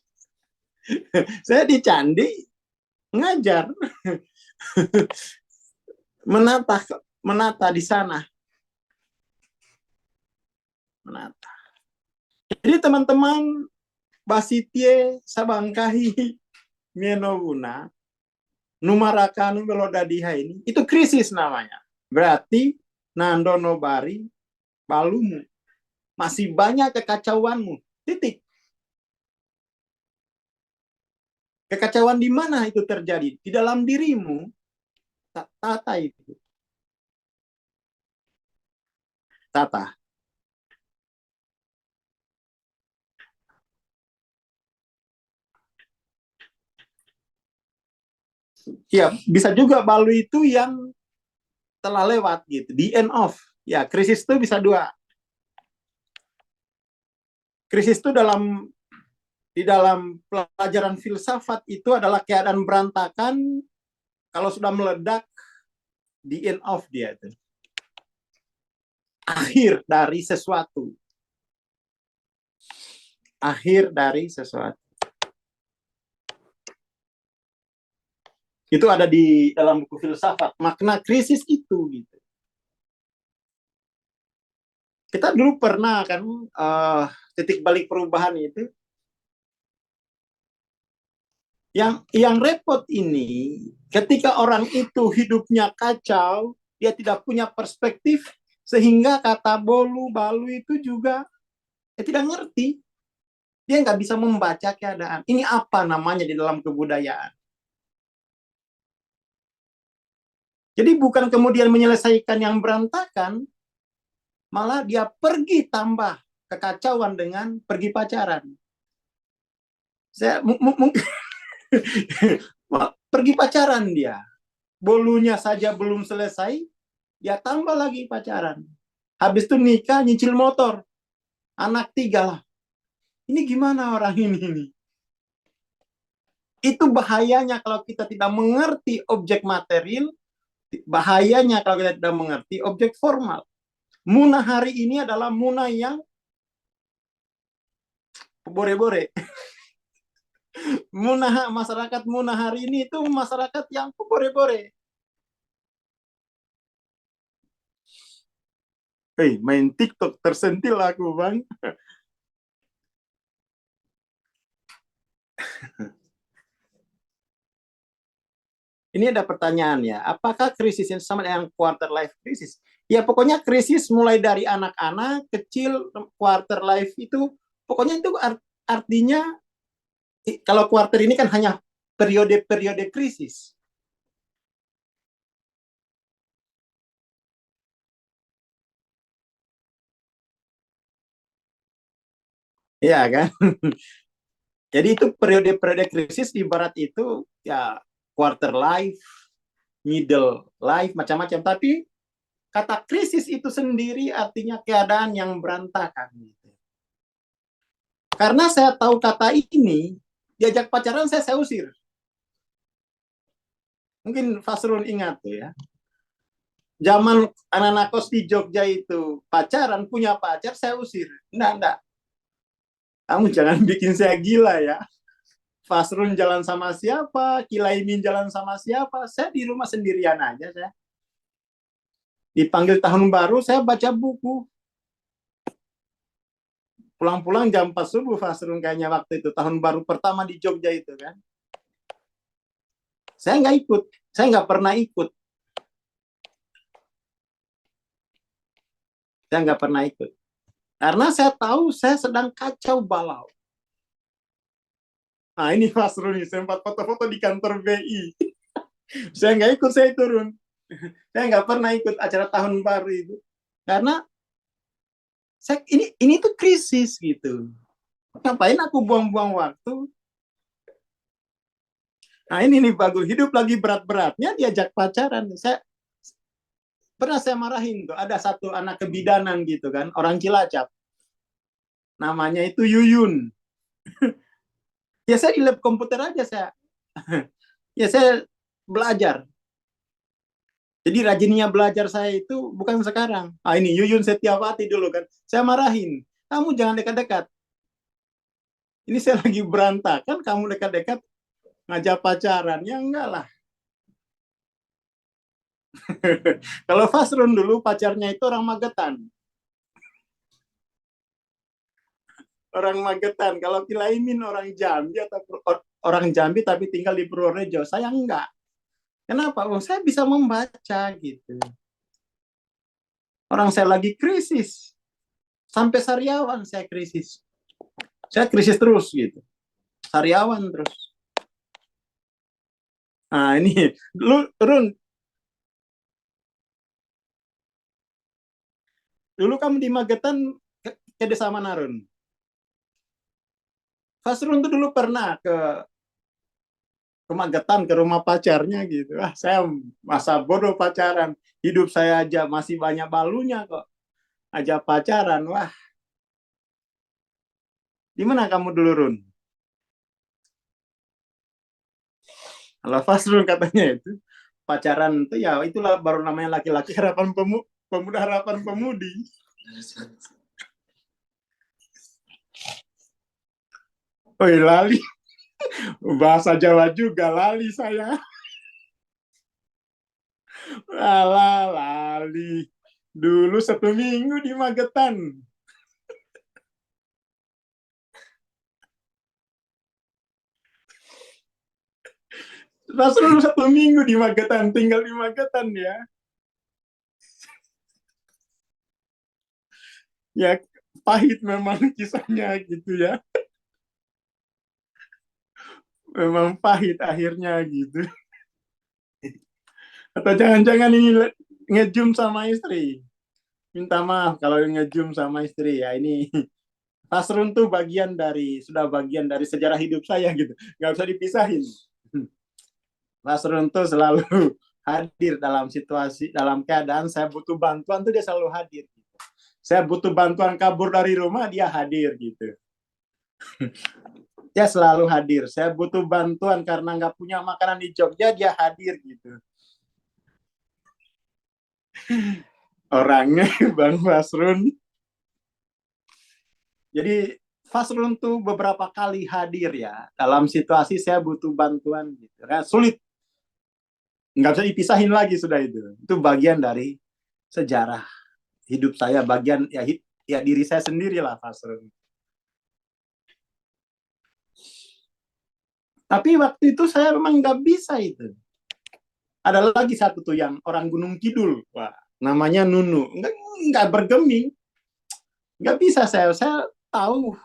S7: Saya di candi ngajar. menata di sana. Menata. Jadi teman-teman Basitie Sabangkahi Mienoguna Numarakanu Melodadiha ini itu krisis namanya. Berarti Nando Nobari Balumu masih banyak kekacauanmu. Titik. Kekacauan di mana itu terjadi? Di dalam dirimu. Tata itu. Tata. Ya, bisa juga balu itu yang telah lewat gitu, the end of. Ya, krisis itu bisa dua. Krisis itu di dalam pelajaran filsafat itu adalah keadaan berantakan kalau sudah meledak, the end of dia itu. Akhir dari sesuatu. Akhir dari sesuatu. Itu ada di dalam buku filsafat. Makna krisis itu gitu. Kita dulu pernah kan titik balik perubahan itu. Yang repot ini, ketika orang itu hidupnya kacau, dia tidak punya perspektif, sehingga kata bolu, balu itu juga tidak ngerti. Dia nggak bisa membaca keadaan. Ini apa namanya di dalam kebudayaan. Jadi bukan kemudian menyelesaikan yang berantakan, malah dia pergi tambah kekacauan dengan pergi pacaran. Saya mungkin pergi pacaran dia. Bolunya saja belum selesai, dia tambah lagi pacaran. Habis itu nikah, nyicil motor. Anak 3 lah. Ini gimana orang ini? Itu bahayanya kalau kita tidak mengerti objek material, bahayanya kalau kita tidak mengerti objek formal. Muna hari ini adalah Muna yang bore-bore. Masyarakat Muna hari ini itu masyarakat yang bore-bore. Main TikTok tersentil aku, Bang. Ini ada pertanyaan ya, apakah krisis yang sama dengan quarter life crisis? Ya pokoknya krisis mulai dari anak-anak, kecil, quarter life itu, pokoknya itu artinya, kalau quarter ini kan hanya periode-periode krisis. Ya kan? Jadi itu periode-periode krisis ibarat itu ya quarter life, middle life, macam-macam. Tapi kata krisis itu sendiri artinya keadaan yang berantakan. Karena saya tahu kata ini, diajak pacaran saya usir. Mungkin Fasrun ingat tuh ya. Zaman anak-anak kos di Jogja itu pacaran, punya pacar, saya usir. Enggak. Kamu jangan bikin saya gila ya. Fasrun jalan sama siapa, Kilaimin jalan sama siapa, saya di rumah sendirian aja saya. Dipanggil tahun baru, saya baca buku. Pulang-pulang jam 4 subuh Fasrun kayaknya waktu itu, tahun baru pertama di Jogja itu kan. Saya nggak ikut, saya nggak pernah ikut. Saya nggak pernah ikut. Karena saya tahu saya sedang kacau balau. Nah ini Fasrun, sempat foto-foto di kantor BI. Saya nggak ikut, saya turun. Saya nggak pernah ikut acara tahun baru itu. Karena ini tuh krisis gitu. Ngapain aku buang-buang waktu? Nah ini nih bagus, hidup lagi berat-beratnya diajak pacaran. Pernah saya marahin tuh, ada satu anak kebidanan gitu kan, orang Cilacap. Namanya itu Yuyun. Ya saya di lab komputer aja saya. Ya saya belajar. Jadi rajinnya belajar saya itu bukan sekarang. Ini Yuyun Setiawati dulu kan. Saya marahin. Kamu jangan dekat-dekat. Ini saya lagi berantakan, kamu dekat-dekat ngajak pacaran. Ya enggak lah. Kalau Fasrun dulu pacarnya itu orang Magetan. Orang Magetan. Kalau Kilaimin orang Jambi atau orang Jambi tapi tinggal di Purworejo. Saya enggak. Kenapa? Saya bisa membaca gitu. Orang saya lagi krisis. Sampai sariawan saya krisis. Saya krisis terus gitu. Sariawan terus. Nah ini, Run. Dulu kamu di Magetan ke desa mana, Run? Fasrun tuh dulu pernah ke ke Magetan ke rumah pacarnya gitu. Saya masa bodoh pacaran. Hidup saya aja masih banyak balunya kok. Aja pacaran. Wah, di mana kamu dulu, Run? Kalau Fasrun katanya itu pacaran itu ya itulah baru namanya laki-laki harapan pemuda harapan pemudi. Oh lali, bahasa Jawa juga lali saya. Lali. Dulu 1 minggu di Magetan. Rasul 1 minggu di Magetan, tinggal di Magetan ya. Ya pahit memang kisahnya gitu ya. Memang pahit akhirnya gitu. Atau jangan-jangan ini ngejum sama istri. Minta maaf kalau ngejum sama istri ya, ini Fasrun tuh sudah bagian dari sejarah hidup saya gitu. Nggak bisa dipisahin. Fasrun tuh selalu hadir dalam situasi, dalam keadaan saya butuh bantuan tuh dia selalu hadir. Saya butuh bantuan kabur dari rumah, dia hadir gitu. Dia selalu hadir. Saya butuh bantuan karena nggak punya makanan di Jogja, dia hadir gitu. Orangnya Bang Fasrun. Jadi Fasrun tuh beberapa kali hadir ya dalam situasi saya butuh bantuan gitu. Kan sulit, nggak bisa dipisahin lagi sudah itu. Itu bagian dari sejarah hidup saya, bagian ya diri saya sendiri lah Fasrun. Tapi waktu itu saya memang nggak bisa itu. Ada lagi satu tuh yang orang Gunung Kidul, wah, namanya Nunu, nggak bergeming, nggak bisa saya tahu.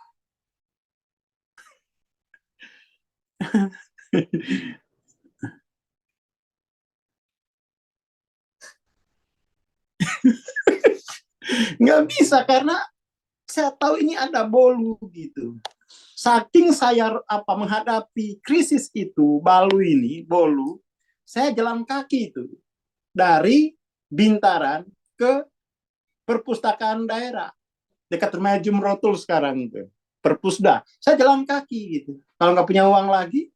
S7: Nggak bisa karena saya tahu ini ada bolu gitu. Saking saya menghadapi krisis itu, bolu, saya jalan kaki itu dari Bintaran ke perpustakaan daerah dekat rumah Jumrotul sekarang itu, Perpusda. Saya jalan kaki gitu. Kalau nggak punya uang lagi,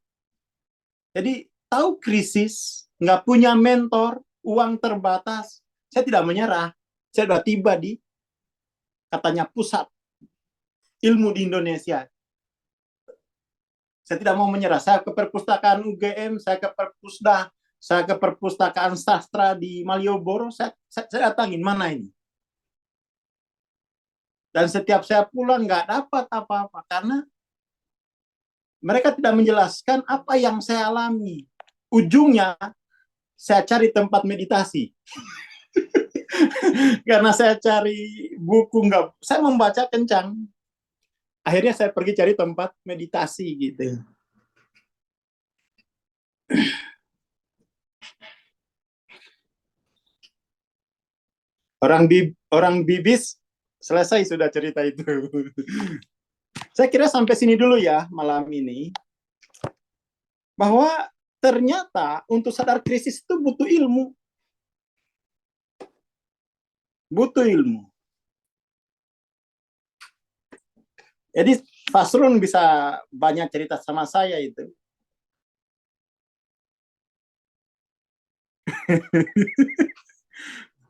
S7: jadi tahu krisis, nggak punya mentor, uang terbatas, saya tidak menyerah. Saya sudah tiba di katanya pusat ilmu di Indonesia. Saya tidak mau menyerah. Saya ke perpustakaan UGM, saya ke Perpusda, saya ke perpustakaan sastra di Malioboro, saya datangin mana ini. Dan setiap saya pulang nggak dapat apa-apa karena mereka tidak menjelaskan apa yang saya alami. Ujungnya saya cari tempat meditasi. Karena saya cari buku saya membaca kencang. Akhirnya saya pergi cari tempat meditasi gitu. Orang bibis selesai sudah cerita itu. Saya kira sampai sini dulu ya malam ini. Bahwa ternyata untuk sadar krisis itu butuh ilmu. Butuh ilmu. Jadi Fasrun bisa banyak cerita sama saya itu.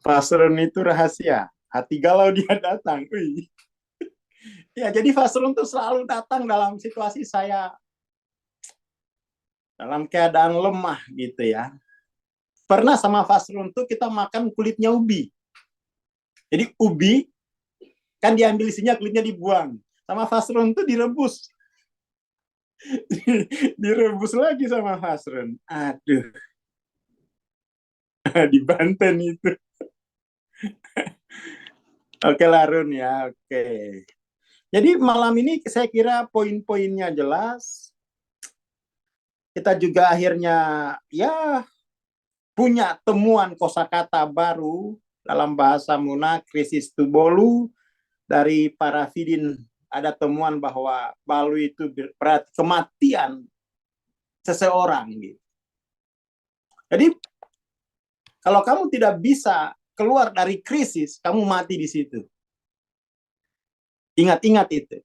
S7: Fasrun itu rahasia. Hati galau dia datang. Wih. Ya, jadi Fasrun tuh selalu datang dalam situasi saya dalam keadaan lemah gitu ya. Pernah sama Fasrun tuh kita makan kulitnya ubi. Jadi ubi kan diambil isinya, kulitnya dibuang. Sama Fasrun tuh direbus. Direbus lagi sama Fasrun. Aduh. Di Banten itu. Oke lah Run ya, oke. Jadi malam ini saya kira poin-poinnya jelas. Kita juga akhirnya ya punya temuan kosakata baru dalam bahasa Muna, krisis tu bolu. Dari para Fidin ada temuan bahwa balu itu berarti kematian seseorang gitu. Jadi kalau kamu tidak bisa keluar dari krisis, kamu mati di situ. Ingat-ingat itu.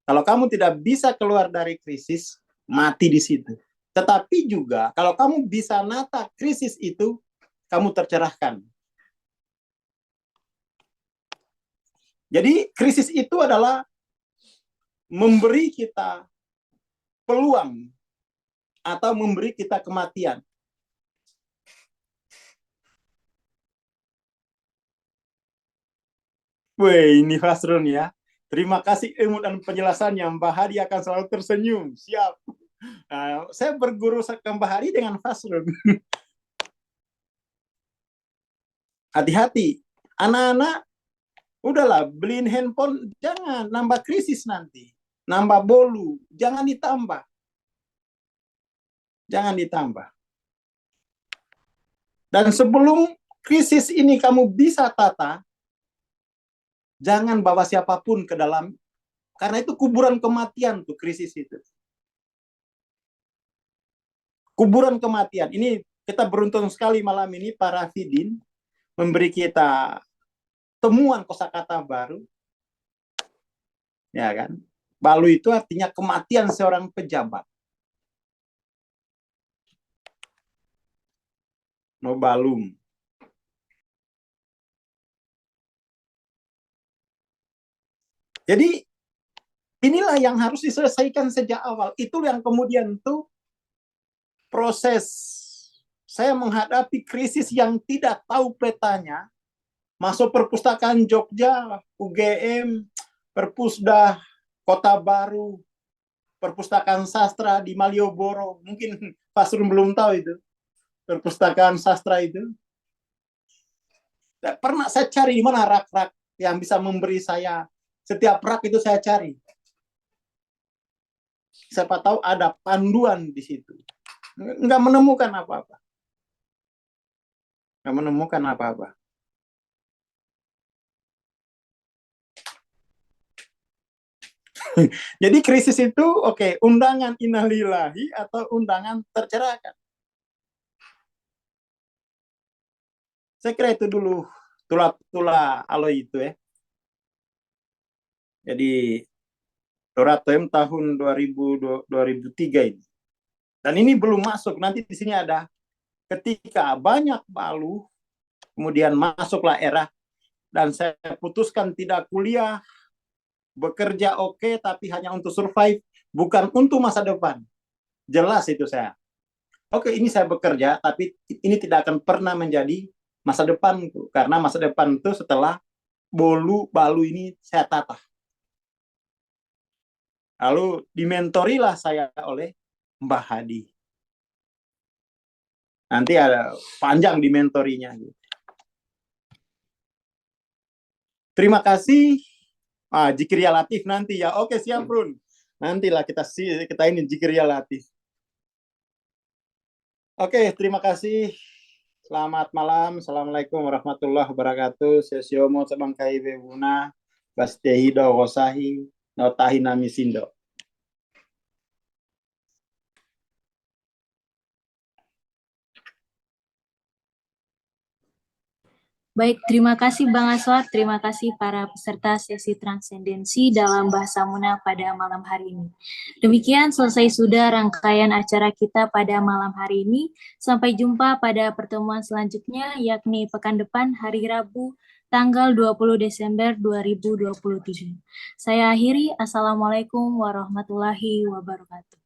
S7: Kalau kamu tidak bisa keluar dari krisis, mati di situ. Tetapi juga kalau kamu bisa nata krisis itu, kamu tercerahkan. Jadi krisis itu adalah memberi kita peluang atau memberi kita kematian. Wih, ini Fasrun ya. Terima kasih ilmu dan penjelasannya. Mbak Hadi akan selalu tersenyum. Siap. Nah, saya berguru ke Mbak Hadi dengan Fasrun. Hati-hati. Anak-anak, udahlah, beliin handphone, jangan nambah krisis nanti. Nambah bolu, jangan ditambah. Jangan ditambah. Dan sebelum krisis ini kamu bisa tata, jangan bawa siapapun ke dalam, karena itu kuburan kematian tuh krisis itu. Kuburan kematian. Ini kita beruntung sekali malam ini para Fidin memberi kita temuan kosakata baru. Ya kan? Balu itu artinya kematian seorang pejabat. No balum. Jadi inilah yang harus diselesaikan sejak awal. Itu yang kemudian tuh proses saya menghadapi krisis yang tidak tahu petanya. Masuk perpustakaan Jogja, UGM, Perpusdah, Kota Baru, Perpustakaan Sastra di Malioboro. Mungkin Fasrun belum tahu itu. Perpustakaan Sastra itu. Pernah saya cari di mana rak-rak yang bisa memberi saya. Setiap rak itu saya cari. Siapa tahu ada panduan di situ. Nggak menemukan apa-apa. Nggak menemukan apa-apa. Jadi krisis itu, oke, undangan innalillahi atau undangan tercerahkan. Saya kira itu dulu tula aloy itu ya. Jadi Toratem tahun 2003 ini. Dan ini belum masuk, nanti di sini ada ketika banyak Balu, kemudian masuklah era, dan saya putuskan tidak kuliah, bekerja oke, tapi hanya untuk survive, bukan untuk masa depan. Jelas itu saya. Oke, ini saya bekerja, tapi ini tidak akan pernah menjadi masa depanku, karena masa depan itu setelah Balu ini saya tata. Lalu dimentorilah saya oleh Mbah Hadi. Nanti ada panjang dimentorinya. Terima kasih. Zikriya Latif nanti ya. Oke, siap, Brun. Nantilah kita ini Zikriya Latif. Oke, terima kasih. Selamat malam. Assalamualaikum warahmatullahi wabarakatuh. Sesiomo sabangkai bebuna. Bastehido rosahi. Notahi nami sindo.
S6: Baik, terima kasih Bang Aswar, terima kasih para peserta sesi transendensi dalam Bahasa Muna pada malam hari ini. Demikian selesai sudah rangkaian acara kita pada malam hari ini. Sampai jumpa pada pertemuan selanjutnya, yakni pekan depan hari Rabu, tanggal 20 Desember 2027. Saya akhiri, Assalamualaikum warahmatullahi wabarakatuh.